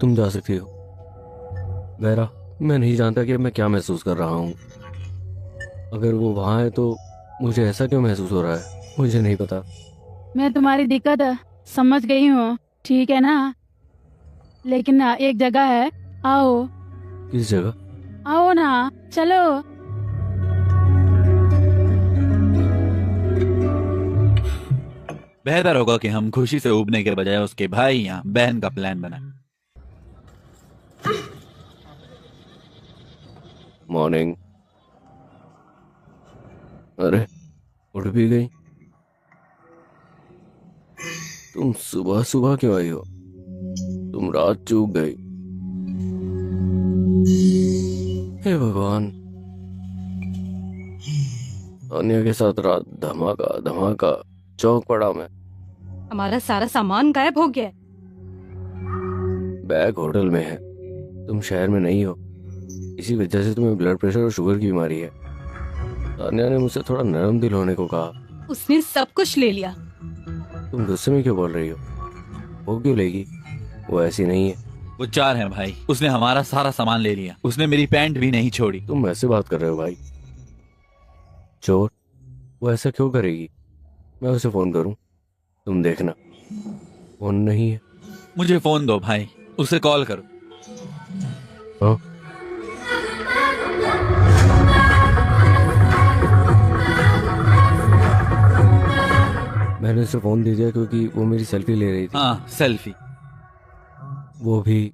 तुम जा सकती हो। बहरा, मैं नहीं जानता कि मैं क्या महसूस कर रहा हूँ। अगर वो वहाँ है तो मुझे ऐसा क्यों महसूस हो रहा है, मुझे नहीं पता। मैं तुम्हारी दिक्कत समझ गई हूँ, ठीक है ना? लेकिन ना, एक जगह है, आओ। किस जगह? आओ ना, चलो। बेहतर होगा कि हम खुशी से उबने के बजाय उसके भाई या बहन का प्लान बनाएं। मॉर्निंग। अरे, उठ भी गई। तुम सुबह सुबह क्यों आई हो? तुम रात चूक गई। हे भगवान, अन्य के साथ रात धमाका धमाका, चौक पड़ा मैं। हमारा सारा सामान गायब हो गया है। बैग होटल में है, तुम शहर में नहीं हो। इसी वजह से तुम्हें ब्लड प्रेशर और शुगर की बीमारी है। तान्या ने मुझसे थोड़ा नरम दिल होने को कहा। उसने सब कुछ ले लिया। तुम गुस्से में क्यों बोल रही हो? वो क्यों लेगी? वो ऐसी नहीं है। वो चार है भाई, उसने हमारा सारा सामान ले लिया, उसने मेरी पैंट भी नहीं छोड़ी। तुम ऐसे बात कर रहे हो भाई? चोर? वो ऐसा क्यों करेगी? मैं उसे फोन करूं? तुम देखना, फोन नहीं है। मुझे फोन दो भाई, उसे कॉल करो। हाँ? मैंने उसे फोन दे दिया क्योंकि वो मेरी सेल्फी ले रही थी। हाँ, सेल्फी। वो भी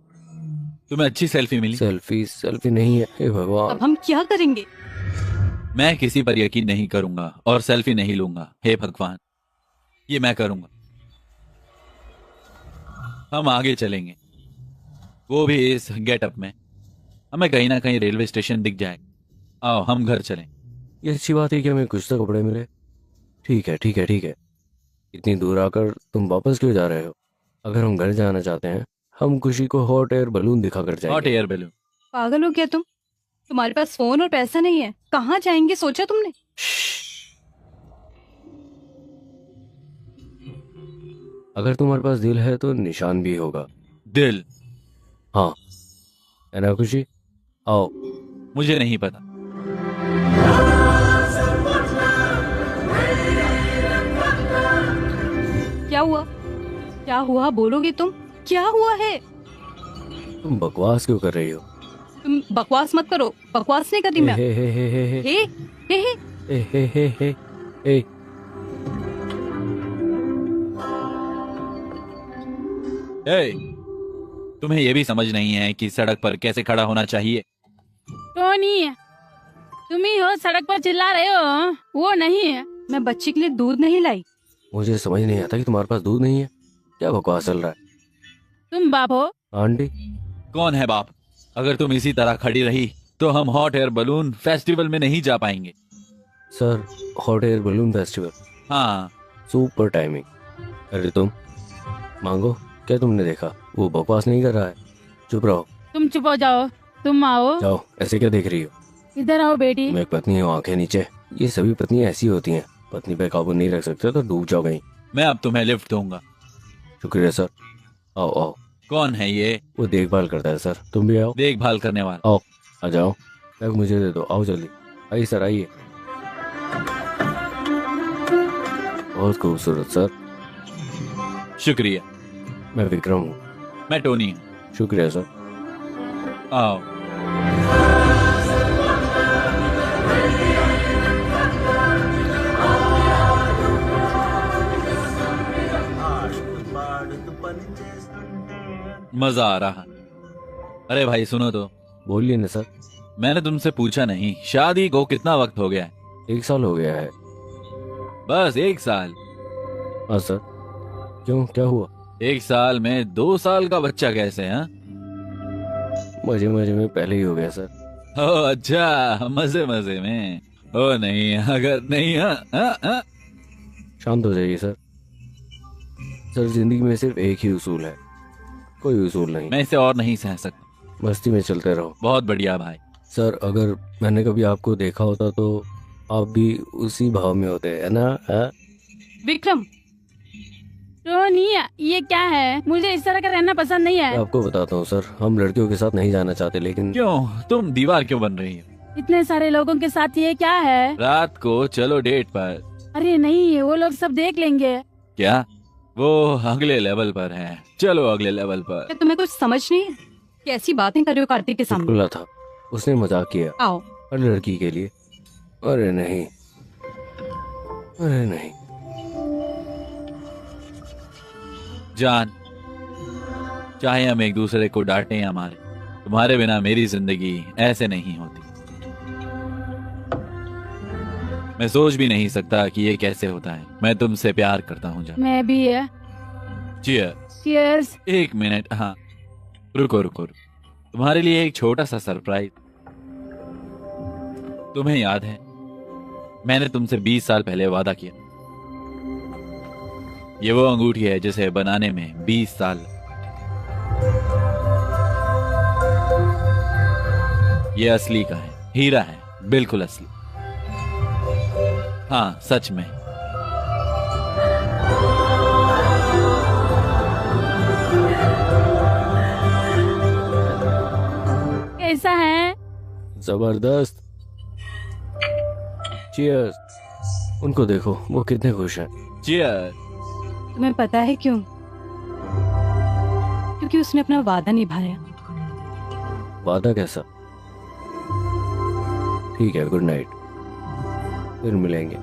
तुम्हें अच्छी सेल्फी मिली? सेल्फी नहीं है। हे भगवान, अब हम क्या करेंगे? मैं किसी पर यकीन नहीं करूंगा और सेल्फी नहीं लूंगा। हे भगवान, ये मैं करूंगा। हम आगे चलेंगे, वो भी इस गेटअप में। हमें कहीं ना कहीं रेलवे स्टेशन दिख जाएगा। आओ हम घर चलें। ये अच्छी बात है कि हमें कुछ तो कपड़े मिले। ठीक है ठीक है ठीक है। इतनी दूर आकर तुम वापस क्यों जा रहे हो? अगर हम घर जाना चाहते हैं, हम खुशी को हॉट एयर बलून दिखाकर हॉट जाएंगे। Air balloon? पागल हो क्या तुम? तुम्हारे पास फोन और पैसा नहीं है, कहाँ जाएंगे सोचा तुमने? अगर तुम्हारे पास दिल है तो निशान भी होगा। दिल? हाँ, है ना खुशी? आओ। मुझे नहीं पता। क्या हुआ? क्या हुआ, बोलोगे तुम? क्या हुआ है? तुम बकवास क्यों कर रही हो? तुम बकवास मत करो। बकवास नहीं कर रही मैं। हे हे हे हे हे हे हे हे हे हे हे हे हे। ए, तुम्हें यह भी समझ नहीं है कि सड़क पर कैसे खड़ा होना चाहिए? टोनी, तुम ही हो सड़क पर चिल्ला रहे हो, वो नहीं है। मैं बच्ची के लिए दूध नहीं लाई। मुझे समझ नहीं आता कि तुम्हारे पास दूध नहीं है। क्या बकवास चल रहा है? तुम बाप हो? आंटी? कौन है बाप? अगर तुम इसी तरह खड़ी रही तो हम हॉट एयर बलून फेस्टिवल में नहीं जा पाएंगे। Sir, hot air balloon festival? हाँ। Super timing. अरे तुम मांगो, क्या तुमने देखा? वो बकवास नहीं कर रहा है। चुप रहो। तुम चुप हो जाओ। तुम आओ। जाओ, ऐसे क्या देख रही हो? इधर आओ बेटी। मैं एक पत्नी हूँ, आंखें नीचे। ये सभी पत्नियां ऐसी होती हैं। पत्नी पे काबू नहीं रख सकते तो डूब जाओ कहीं। मैं अब तुम्हें लिफ्ट दूंगा। शुक्रिया सर। आओ आओ। कौन है ये? वो देखभाल करता है सर। तुम भी आओ। देखभाल करने वाला? आओ, आ जाओ। बैग मुझे दे दो। आओ जल्दी। आइए सर, आइए। बहुत खूबसूरत सर। शुक्रिया। मैं विक्रम हूँ। मैं टोनी हूँ। शुक्रिया सर। आओ। मजा आ रहा। अरे भाई सुनो तो। बोलिए ना सर। मैंने तुमसे पूछा नहीं, शादी को कितना वक्त हो गया है? 1 साल हो गया है। बस 1 साल? हाँ सर। क्यों, क्या हुआ? 1 साल में 2 साल का बच्चा कैसे? हाँ, मजे मजे में पहले ही हो गया सर। ओ अच्छा, मजे मजे में। ओ नहीं, अगर नहीं। हाँ। शांत हो जाइए सर। सर, जिंदगी में सिर्फ एक ही उसूल है, कोई उसूल नहीं। मैं इसे और नहीं सह सकता। मस्ती में चलते रहो। बहुत बढ़िया भाई। सर, अगर मैंने कभी आपको देखा होता तो आप भी उसी भाव में होते, है ना? विक्रम, रोनिया, ये क्या है? मुझे इस तरह का रहना पसंद नहीं है। आपको बताता हूँ सर, हम लड़कियों के साथ नहीं जाना चाहते, लेकिन क्यों? तुम दीवार क्यों बन रही हो? इतने सारे लोगों के साथ ये क्या है? रात को चलो डेट पर। अरे नहीं, वो लोग सब देख लेंगे। क्या? वो अगले लेवल पर है। चलो अगले लेवल पर। क्या तुम्हें कुछ समझ नहीं है? कैसी बातें कर रहे हो कार्तिक के सामने? खुला था, उसने मजाक किया आओ। हर लड़की के लिए। अरे नहीं, अरे नहीं। जान, चाहे हम एक दूसरे को डांटें या मारें, तुम्हारे बिना मेरी जिंदगी ऐसे नहीं होती। मैं सोच भी नहीं सकता कि ये कैसे होता है। मैं तुमसे प्यार करता हूँ जान। मैं भी है। चीयर्स। चीयर्स। 1 मिनट। हाँ, रुको। तुम्हारे लिए एक छोटा सा सरप्राइज। तुम्हें याद है, मैंने तुमसे 20 साल पहले वादा किया। ये वो अंगूठी है जिसे बनाने में 20 साल। ये असली का है, हीरा है, बिल्कुल असली। हाँ, सच में। कैसा है? जबरदस्त। चीयर्स। उनको देखो, वो कितने खुश हैं। चीयर। तुम्हें पता है क्यों? क्योंकि उसने अपना वादा निभाया। वादा कैसा? ठीक है, गुड नाइट, फिर मिलेंगे।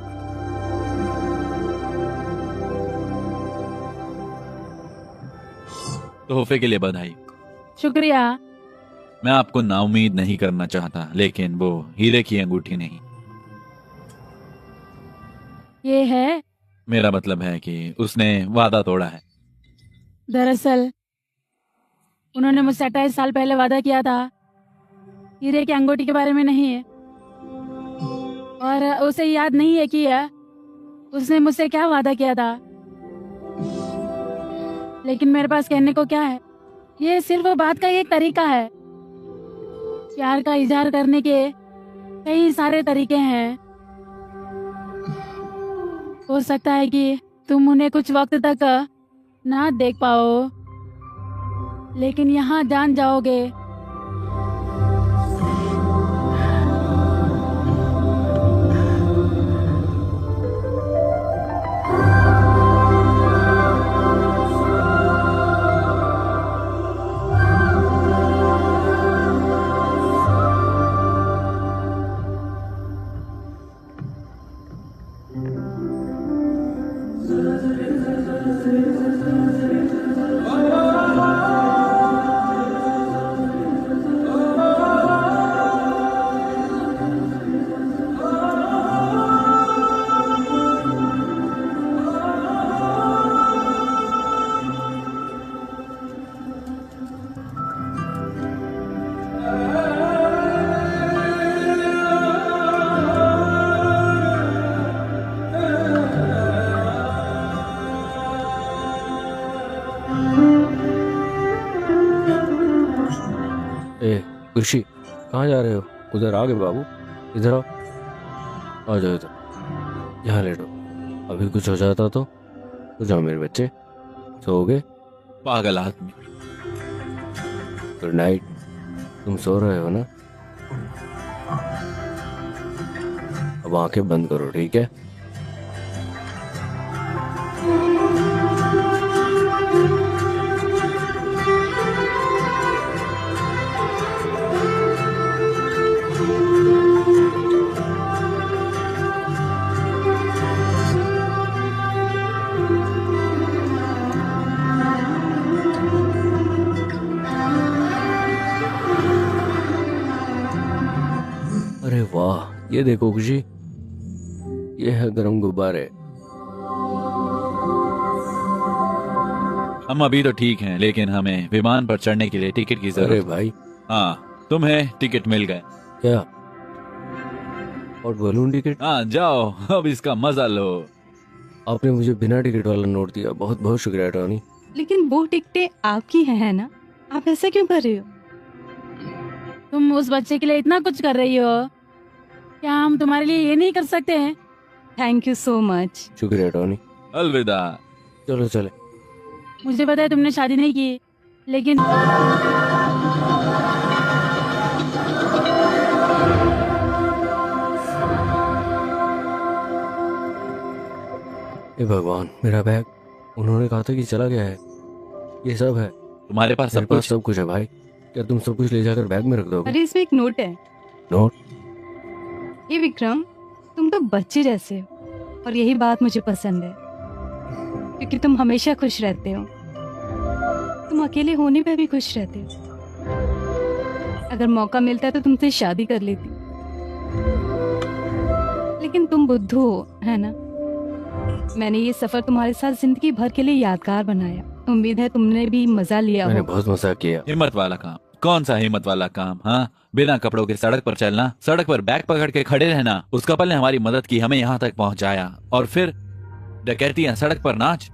तोहफे के लिए बधाई। शुक्रिया। मैं आपको नाउम्मीद नहीं करना चाहता, लेकिन वो हीरे की अंगूठी नहीं। ये है? मेरा मतलब है कि उसने वादा तोड़ा है। दरअसल उन्होंने मुझसे 28 साल पहले वादा किया था, हीरे की अंगूठी के बारे में नहीं है। और उसे याद नहीं है कि उसने मुझसे क्या वादा किया था। लेकिन मेरे पास कहने को क्या है? ये सिर्फ बात का एक तरीका है। प्यार का इजहार करने के कई सारे तरीके हैं। हो सकता है कि तुम उन्हें कुछ वक्त तक ना देख पाओ, लेकिन यहाँ जान जाओगे। खुशी, कहाँ जा रहे हो? उधर आ गए बाबू, इधर आओ। आ जाओ इधर, यहाँ लेटो। अभी कुछ हो जाता तो जाओ मेरे बच्चे, सोओगे? पागल आदमी। Good night. तुम सो रहे हो ना? अब आंखें बंद करो, ठीक है? ये देखो खुशी, ये है गर्म गुब्बारे। हम अभी तो ठीक हैं, लेकिन हमें विमान पर चढ़ने के लिए टिकट की अरे जरूरत। भाई, हाँ, तुम्हें टिकट मिल गए। क्या? और बलून टिकट? हाँ, जाओ अब इसका मजा लो। आपने मुझे बिना टिकट वाला नोट दिया, बहुत बहुत शुक्रिया टॉनी। लेकिन वो टिकटें आपकी हैं, है ना? आप ऐसा क्यों कर रहे हो? तुम उस बच्चे के लिए इतना कुछ कर रही हो, क्या हम तुम्हारे लिए ये नहीं कर सकते हैं? Thank you so much. शुक्रिया टॉनी। अलविदा। चलो चले। मुझे पता है तुमने शादी नहीं की, लेकिन हे भगवान, मेरा बैग। उन्होंने कहा था कि चला गया है। ये सब है। तुम्हारे पास मेरे सब पास कुछ? सब कुछ है भाई। क्या तुम सब कुछ ले जाकर बैग में रख दोगे? अरे इसमें एक नोट है। नोट? ये विक्रम, तुम तो बच्चे जैसे हो और यही बात मुझे पसंद है, क्योंकि तुम हमेशा खुश रहते हो। तुम अकेले होने पे भी खुश रहते हो। अगर मौका मिलता तो तुमसे शादी कर लेती, लेकिन तुम बुद्धू हो, है ना? मैंने ये सफर तुम्हारे साथ जिंदगी भर के लिए यादगार बनाया। उम्मीद है तुमने भी मजा लिया मैंने होगा। बहुत मजा किया। हिम्मत वाला काम? कौन सा हिम्मत वाला काम? हाँ, बिना कपड़ों के सड़क पर चलना, सड़क पर बैग पकड़ के खड़े रहना। उस कपल ने हमारी मदद की, हमें यहाँ तक पहुँचाया, और फिर डकैतियां, सड़क पर नाच।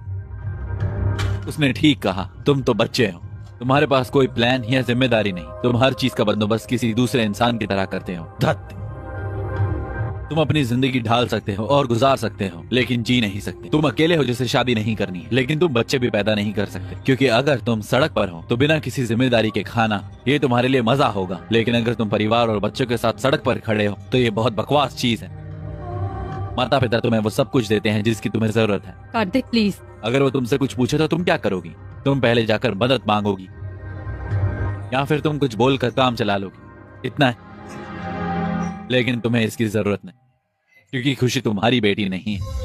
उसने ठीक कहा, तुम तो बच्चे हो, तुम्हारे पास कोई प्लान या जिम्मेदारी नहीं। तुम हर चीज का बंदोबस्त किसी दूसरे इंसान की तरह करते हो। धत! तुम अपनी जिंदगी ढाल सकते हो और गुजार सकते हो, लेकिन जी नहीं सकते। तुम अकेले हो जिसे शादी नहीं करनी है, लेकिन तुम बच्चे भी पैदा नहीं कर सकते, क्योंकि अगर तुम सड़क पर हो तो बिना किसी जिम्मेदारी के खाना, ये तुम्हारे लिए मजा होगा। लेकिन अगर तुम परिवार और बच्चों के साथ सड़क पर खड़े हो तो ये बहुत बकवास चीज है। माता पिता तुम्हें वो सब कुछ देते हैं जिसकी तुम्हें जरूरत है। कार्तिक प्लीज। अगर वो तुमसे कुछ पूछे तो तुम क्या करोगी? तुम पहले जाकर मदद मांगोगी, या फिर तुम कुछ बोलकर काम चला लोगी। इतना है। लेकिन तुम्हें इसकी जरूरत नहीं, क्योंकि खुशी तुम्हारी बेटी नहीं है।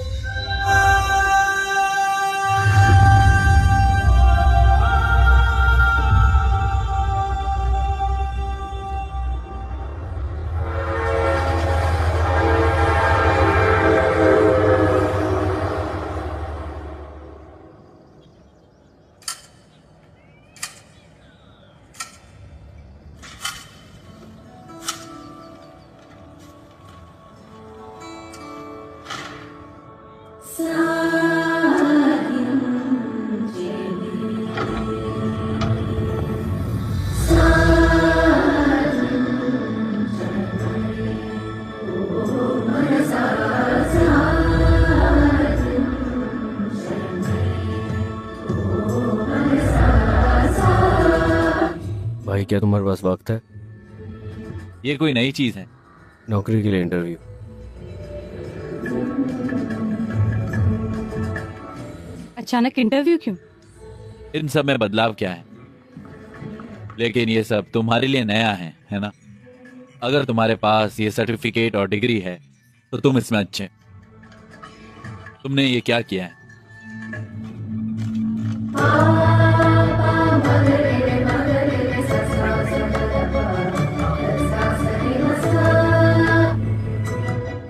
भाई, क्या तुम्हारे पास वक्त है? ये कोई नई चीज है? नौकरी के लिए इंटरव्यू। अचानक इंटरव्यू क्यों? इन सब में बदलाव क्या है? लेकिन ये सब तुम्हारे लिए नया है ना? अगर तुम्हारे पास ये सर्टिफिकेट और डिग्री है तो तुम इसमें अच्छे। तुमने ये क्या किया है?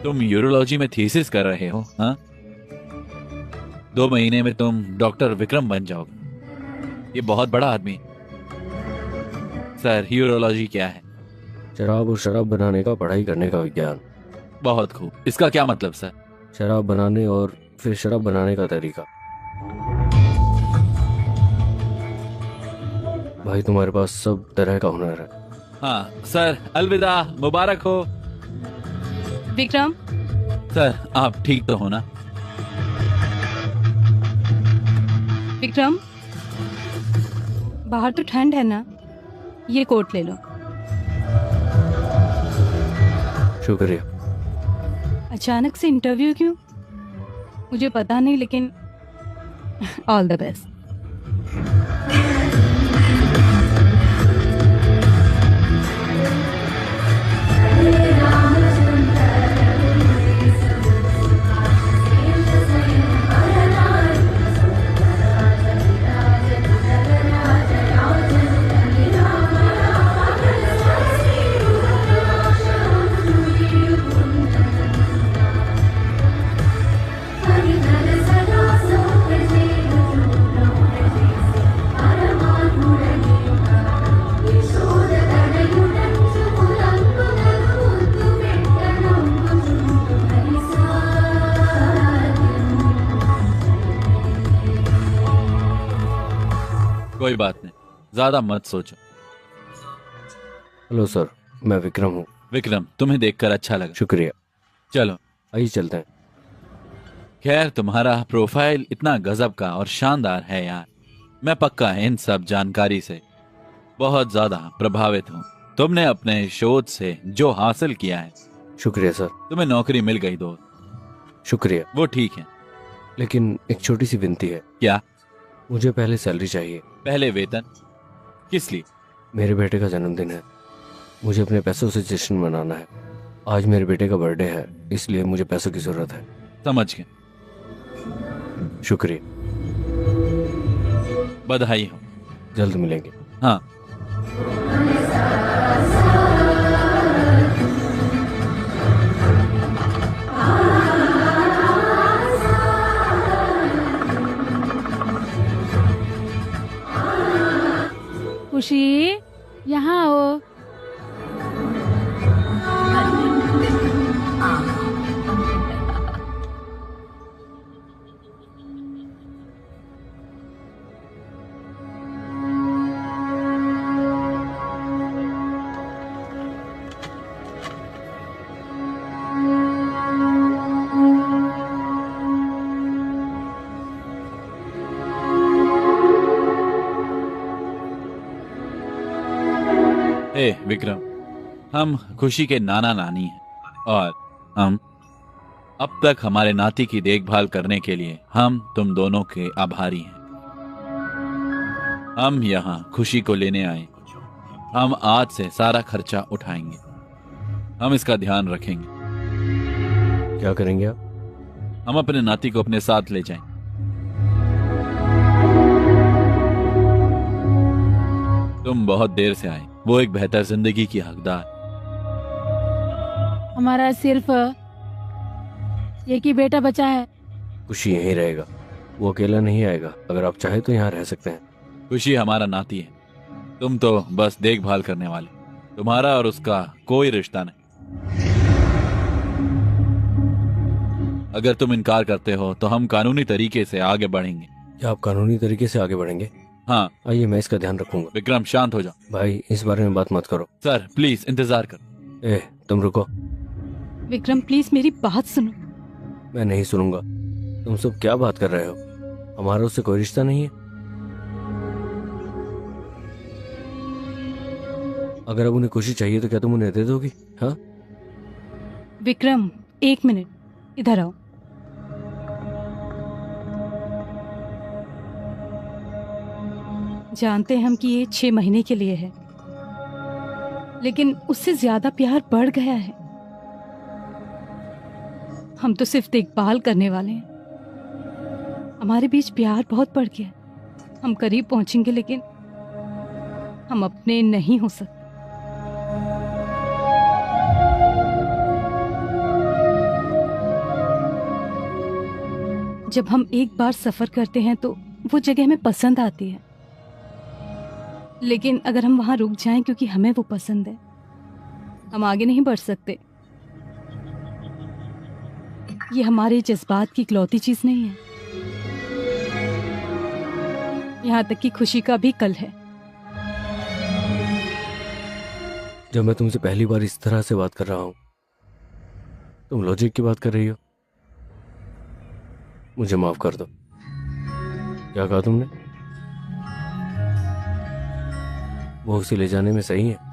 तुम यूरोलॉजी में थीसिस कर रहे हो? हाँ, 2 महीने में तुम डॉक्टर विक्रम बन जाओगे। ये बहुत बड़ा आदमी है। सर, यूरोलॉजी क्या है? शराब और शराब बनाने का, पढ़ाई करने का विज्ञान। बहुत खूब। इसका क्या मतलब सर? शराब बनाने और फिर शराब बनाने का तरीका। भाई, तुम्हारे पास सब तरह का हुनर है। हाँ सर, अलविदा, मुबारक हो। विक्रम, सर, आप ठीक तो हो ना? विक्रम, बाहर तो ठंड है ना? ये कोट ले लो। शुक्रिया। अचानक से इंटरव्यू क्यों? मुझे पता नहीं, लेकिन ऑल द बेस्ट। कोई बात नहीं, ज्यादा मत सोचो। हेलो सर, मैं विक्रम हूँ। विक्रम, तुम्हें देखकर अच्छा लगा। शुक्रिया। चलो आइए चलते हैं। खैर, तुम्हारा प्रोफाइल इतना गजब का और शानदार है यार। मैं पक्का इन सब जानकारी से बहुत ज्यादा प्रभावित हूँ। तुमने अपने शोध से जो हासिल किया है, शुक्रिया सर। तुम्हें नौकरी मिल गई दोस्त। शुक्रिया, वो ठीक है। लेकिन एक छोटी सी विनती है। क्या? मुझे पहले सैलरी चाहिए। पहले वेतन? किस लिए? मेरे बेटे का जन्मदिन है, मुझे अपने पैसों से जश्न मनाना है। आज मेरे बेटे का बर्थडे है, इसलिए मुझे पैसों की जरूरत है। समझ गए। शुक्रिया, बधाई हो। जल्द मिलेंगे। हाँ। खुशी, यहाँ आओ। ए विक्रम, हम खुशी के नाना नानी हैं और हम अब तक हमारे नाती की देखभाल करने के लिए हम तुम दोनों के आभारी हैं। हम यहाँ खुशी को लेने आए। हम आज से सारा खर्चा उठाएंगे। हम इसका ध्यान रखेंगे। क्या करेंगे आप? हम अपने नाती को अपने साथ ले जाएं। तुम बहुत देर से आए। वो एक बेहतर जिंदगी की हकदार। हमारा सिर्फ एक ही बेटा बचा है। खुशी यहीं रहेगा, वो अकेला नहीं आएगा। अगर आप चाहे तो यहाँ रह सकते हैं। खुशी हमारा नाती है, तुम तो बस देखभाल करने वाले। तुम्हारा और उसका कोई रिश्ता नहीं। अगर तुम इनकार करते हो तो हम कानूनी तरीके से आगे बढ़ेंगे। क्या आप कानूनी तरीके से आगे बढ़ेंगे? हाँ। आइए, मैं इसका ध्यान रखूंगा। विक्रम, शांत हो जाओ। भाई, इस बारे में बात मत करो। सर प्लीज इंतजार करो। ए, तुम रुको। विक्रम प्लीज मेरी बात सुनो। मैं नहीं सुनूंगा। तुम सब क्या बात कर रहे हो? हमारा उससे कोई रिश्ता नहीं है। अगर अब उन्हें खुशी चाहिए तो क्या तुम उन्हें दे दोगी? हाँ? विक्रम, 1 मिनट, इधर आओ। जानते हैं हम कि ये 6 महीने के लिए है, लेकिन उससे ज्यादा प्यार बढ़ गया है। हम तो सिर्फ देखभाल करने वाले हैं। हमारे बीच प्यार बहुत बढ़ गया है। हम करीब पहुंचेंगे, लेकिन हम अपने नहीं हो सकते। जब हम एक बार सफर करते हैं तो वो जगह हमें पसंद आती है, लेकिन अगर हम वहां रुक जाएं क्योंकि हमें वो पसंद है, हम आगे नहीं बढ़ सकते। ये हमारे जज्बात की इकलौती चीज नहीं है। यहाँ तक कि खुशी का भी कल है। जब मैं तुमसे पहली बार इस तरह से बात कर रहा हूं, तुम लॉजिक की बात कर रही हो। मुझे माफ कर दो। क्या कहा तुमने? वो उसे ले जाने में सही है?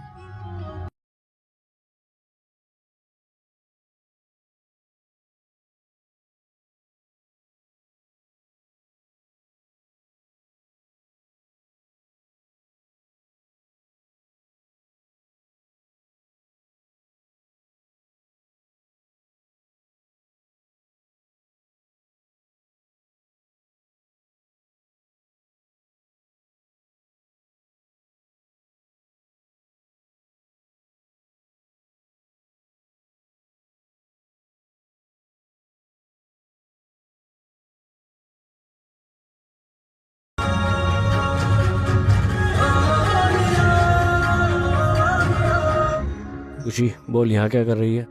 खुशी, बोल यहाँ क्या कर रही है?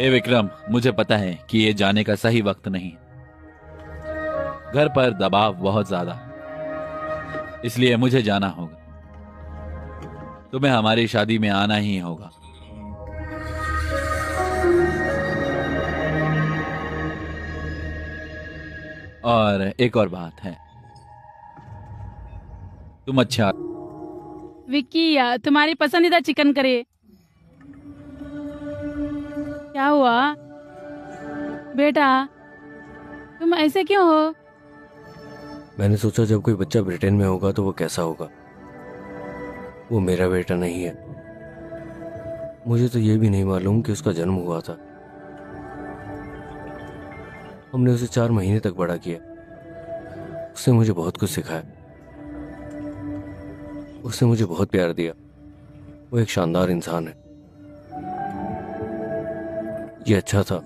हे विक्रम, मुझे पता है कि ये जाने का सही वक्त नहीं है। घर पर दबाव बहुत ज्यादा, इसलिए मुझे जाना होगा। तुम्हें हमारी शादी में आना ही होगा। और एक और बात है, तुम अच्छा विक्की या तुम्हारी पसंदीदा चिकन करे। क्या हुआ बेटा, तुम ऐसे क्यों हो? मैंने सोचा जब कोई बच्चा ब्रिटेन में होगा तो वो कैसा होगा। वो मेरा बेटा नहीं है। मुझे तो ये भी नहीं मालूम कि उसका जन्म हुआ था। हमने उसे 4 महीने तक बड़ा किया। उसने मुझे बहुत कुछ सिखाया। उसने मुझे बहुत प्यार दिया। वो एक शानदार इंसान है। ये अच्छा था।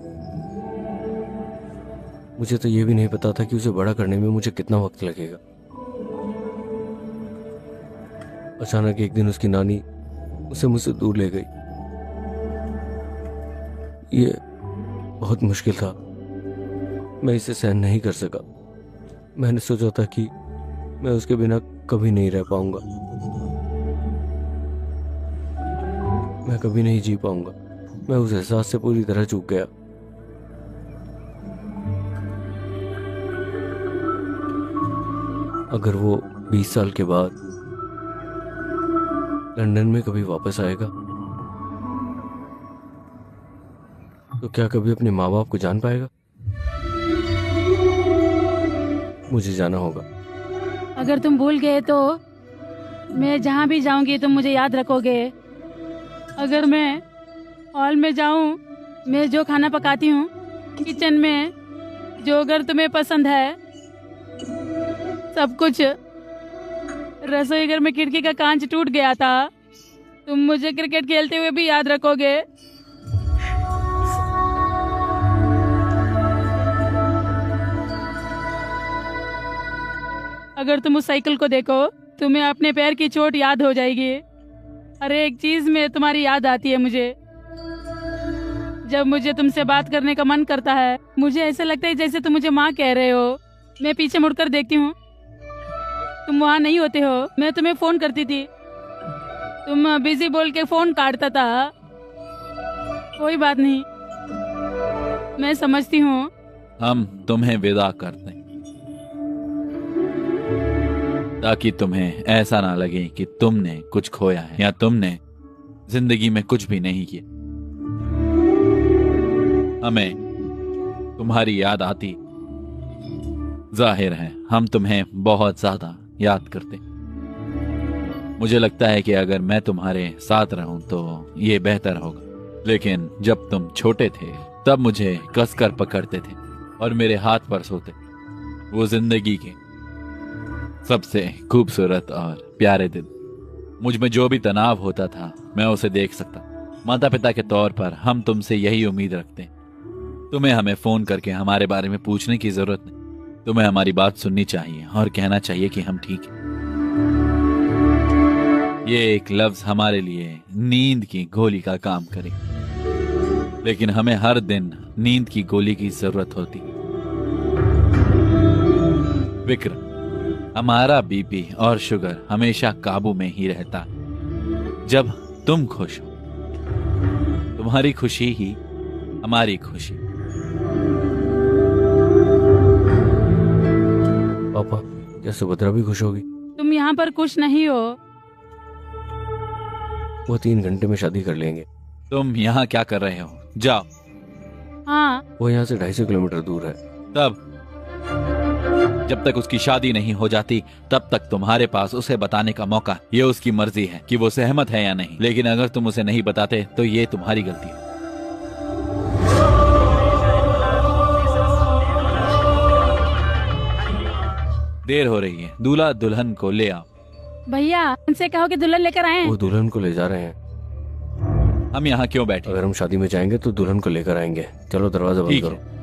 मुझे तो ये भी नहीं पता था कि उसे बड़ा करने में मुझे कितना वक्त लगेगा। अचानक एक दिन उसकी नानी उसे मुझसे दूर ले गई। ये बहुत मुश्किल था। मैं इसे सहन नहीं कर सका। मैंने सोचा था कि मैं उसके बिना कभी नहीं रह पाऊंगा। मैं कभी नहीं जी पाऊंगा। मैं उस एहसास से पूरी तरह चूक गया। अगर वो 20 साल के बाद लंदन में कभी वापस आएगा तो क्या कभी अपने माँ बाप को जान पाएगा? मुझे जाना होगा। अगर तुम भूल गए तो मैं जहाँ भी जाऊंगी तुम मुझे याद रखोगे। अगर मैं हॉल में जाऊं, मैं जो खाना पकाती हूँ किचन में, जो अगर तुम्हें पसंद है सब कुछ, रसोई घर में खिड़की का कांच टूट गया था, तुम मुझे क्रिकेट खेलते हुए भी याद रखोगे। अगर तुम उस साइकिल को देखो तुम्हें अपने पैर की चोट याद हो जाएगी। हर एक चीज में तुम्हारी याद आती है मुझे। जब मुझे तुमसे बात करने का मन करता है मुझे ऐसा लगता है जैसे तुम मुझे माँ कह रहे हो। मैं पीछे मुड़कर देखती हूँ, तुम वहाँ नहीं होते हो। मैं तुम्हें फोन करती थी, तुम बिजी बोल के फोन काटता था। कोई बात नहीं, मैं समझती हूँ। हम तुम्हें विदा करते हैं ताकि तुम्हें ऐसा ना लगे कि तुमने कुछ खोया है या तुमने जिंदगी में कुछ भी नहीं किया। हमें तुम्हारी याद आती, जाहिर है हम तुम्हें बहुत ज्यादा याद करते। मुझे लगता है कि अगर मैं तुम्हारे साथ रहूं तो ये बेहतर होगा। लेकिन जब तुम छोटे थे तब मुझे कसकर पकड़ते थे और मेरे हाथ पर सोते। वो जिंदगी के सबसे खूबसूरत और प्यारे दिन। मुझ में जो भी तनाव होता था मैं उसे देख सकता। माता पिता के तौर पर हम तुमसे यही उम्मीद रखते हैं। तुम्हें हमें फोन करके हमारे बारे में पूछने की जरूरत नहीं। तुम्हें हमारी बात सुननी चाहिए और कहना चाहिए कि हम ठीक हैं। ये एक लफ्ज हमारे लिए नींद की गोली का काम करे, लेकिन हमें हर दिन नींद की गोली की जरूरत होती। विक्रम, हमारा बीपी और शुगर हमेशा काबू में ही रहता है जब तुम खुश हो। तुम्हारी खुशी ही हमारी खुशी। पापा, क्या सुभद्रा भी खुश होगी? तुम यहाँ पर खुश नहीं हो। वो 3 घंटे में शादी कर लेंगे। तुम यहाँ क्या कर रहे हो? जाओ। हाँ, वो यहाँ से 250 किलोमीटर दूर है। तब जब तक उसकी शादी नहीं हो जाती तब तक तुम्हारे पास उसे बताने का मौका। ये उसकी मर्जी है कि वो सहमत है या नहीं। लेकिन अगर तुम उसे नहीं बताते तो ये तुम्हारी गलती है। देर हो रही है, दूल्हा दुल्हन को ले आओ। भैया उनसे कहो कि दुल्हन लेकर आए। वो दुल्हन को ले जा रहे हैं। हम यहाँ क्यों बैठे? अगर हम शादी में जाएंगे तो दुल्हन को लेकर आएंगे। चलो दरवाजा बंद ठीक करो। है।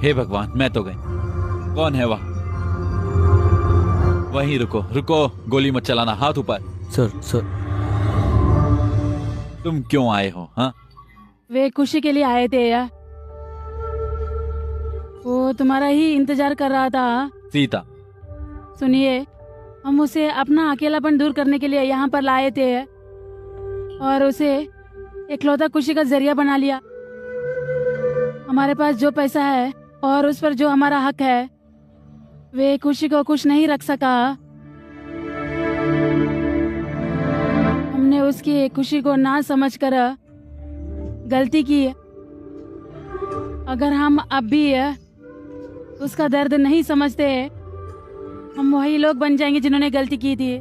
हे भगवान, मैं तो गई। कौन है वहाँ? वहीं रुको, रुको, गोली मत चलाना, हाथ ऊपर। सर तुम क्यों आए हो? हाँ, वे खुशी के लिए आए थे यार, वो तुम्हारा ही इंतजार कर रहा था। सीता, सुनिए, हम उसे अपना अकेलापन दूर करने के लिए यहाँ पर लाए थे और उसे इकलौता खुशी का जरिया बना लिया। हमारे पास जो पैसा है और उस पर जो हमारा हक है, वे खुशी को खुश नहीं रख सका। हमने उसकी खुशी को ना समझकर गलती की। अगर हम अब भी उसका दर्द नहीं समझते, हम वही लोग बन जाएंगे जिन्होंने गलती की थी।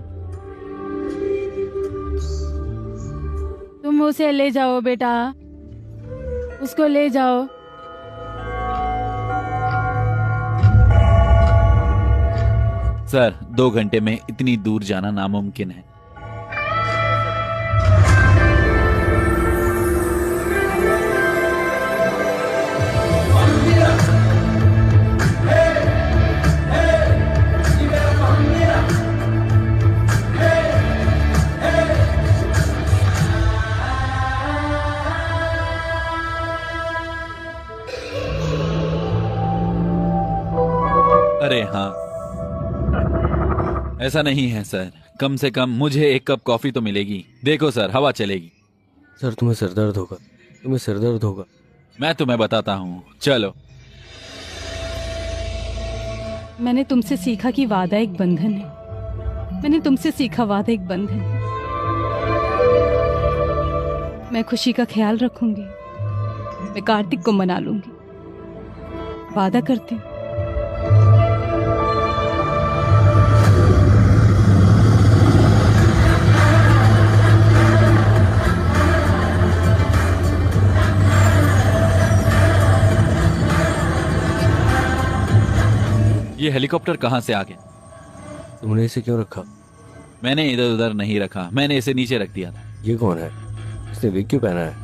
तुम उसे ले जाओ बेटा, उसको ले जाओ। सर 2 घंटे में इतनी दूर जाना नामुमकिन है। अरे हाँ, ऐसा नहीं है सर, कम से कम मुझे एक कप कॉफी तो मिलेगी। देखो सर, हवा चलेगी। सर तुम्हें सिरदर्द होगा। मैं तुम्हें बताता हूँ, चलो। मैंने तुमसे सीखा कि वादा एक बंधन है। मैंने तुमसे सीखा वादा एक बंधन है। मैं खुशी का ख्याल रखूंगी, मैं कार्तिक को मना लूंगी, वादा करती हूँ। ये हेलीकॉप्टर कहाँ से आ गया? तुमने इसे क्यों रखा? मैंने इधर उधर नहीं रखा, मैंने इसे नीचे रख दिया था। ये कौन है? इसने विग क्यों पहना है?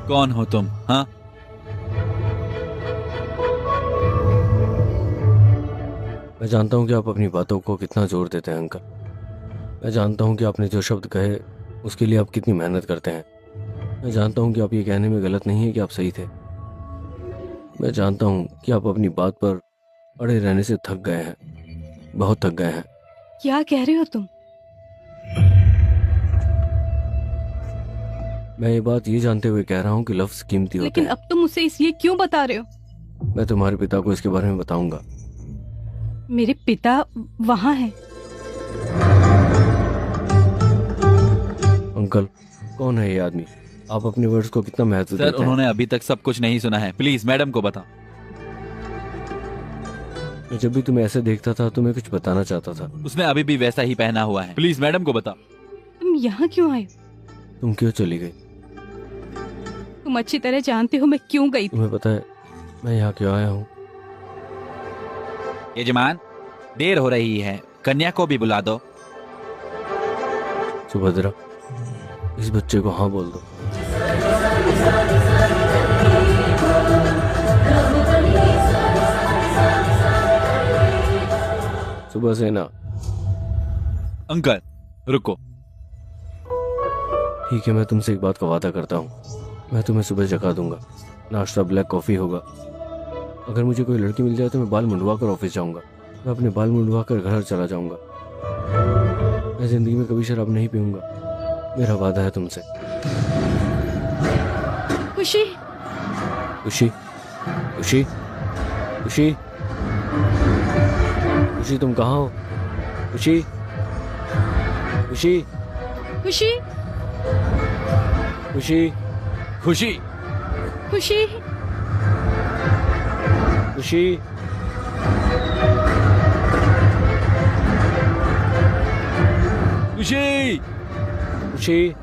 कौन हो तुम? हाँ, मैं जानता हूँ कि आप अपनी बातों को कितना जोर देते हैं अंकल। मैं जानता हूँ कि आपने जो शब्द कहे उसके लिए आप कितनी मेहनत करते हैं। मैं जानता हूँ कि आप ये कहने में गलत नहीं है कि आप सही थे। मैं जानता हूँ कि आप अपनी बात पर अड़े रहने से थक गए हैं, बहुत थक गए हैं। क्या कह रहे हो तुम? मैं ये बात ये जानते हुए कह रहा हूँ कि लफ्ज कीमती होते लेकिन हैं। अब तुम उसे इसलिए क्यों बता रहे हो? मैं तुम्हारे पिता को इसके बारे में बताऊंगा। मेरे पिता वहाँ हैं। अंकल, कौन है ये आदमी? आप अपने वर्ड्स को कितना महत्व सर देते हैं? उन्होंने अभी तक सब कुछ नहीं सुना है, प्लीज मैडम को बताओ। मैं जब भी तुम्हें ऐसे देखता था तो मैं कुछ बताना चाहता था। उसने अभी भी वैसा ही पहना हुआ है, प्लीज मैडम को बताओ। तुम यहाँ क्यों आए? तुम क्यों चली गई? तुम अच्छी तरह जानते हो मैं क्यों गई थी। तुम्हें पता है मैं यहाँ क्यों आया हूँ? यजमान, देर हो रही है, कन्या को भी बुला दो। सुभद्रा, इस बच्चे को हाँ बोल दो। सुबह से ना। अंकल रुको। ठीक है, मैं तुमसे एक बात का वादा करता हूँ, मैं तुम्हें सुबह जगा दूंगा। नाश्ता ब्लैक कॉफ़ी होगा। अगर मुझे कोई लड़की मिल जाए तो मैं बाल मुंडवा कर ऑफिस जाऊंगा। मैं अपने बाल मुंडवा कर घर चला जाऊंगा। मैं जिंदगी में कभी शराब नहीं पीऊंगा। मेरा वादा है तुमसे। खुशी खुशी खुशी खुशी खुशी, तुम कहाँ हो? खुशी खुशी खुशी खुशी खुशी खुशी खुशी खुशी खुशी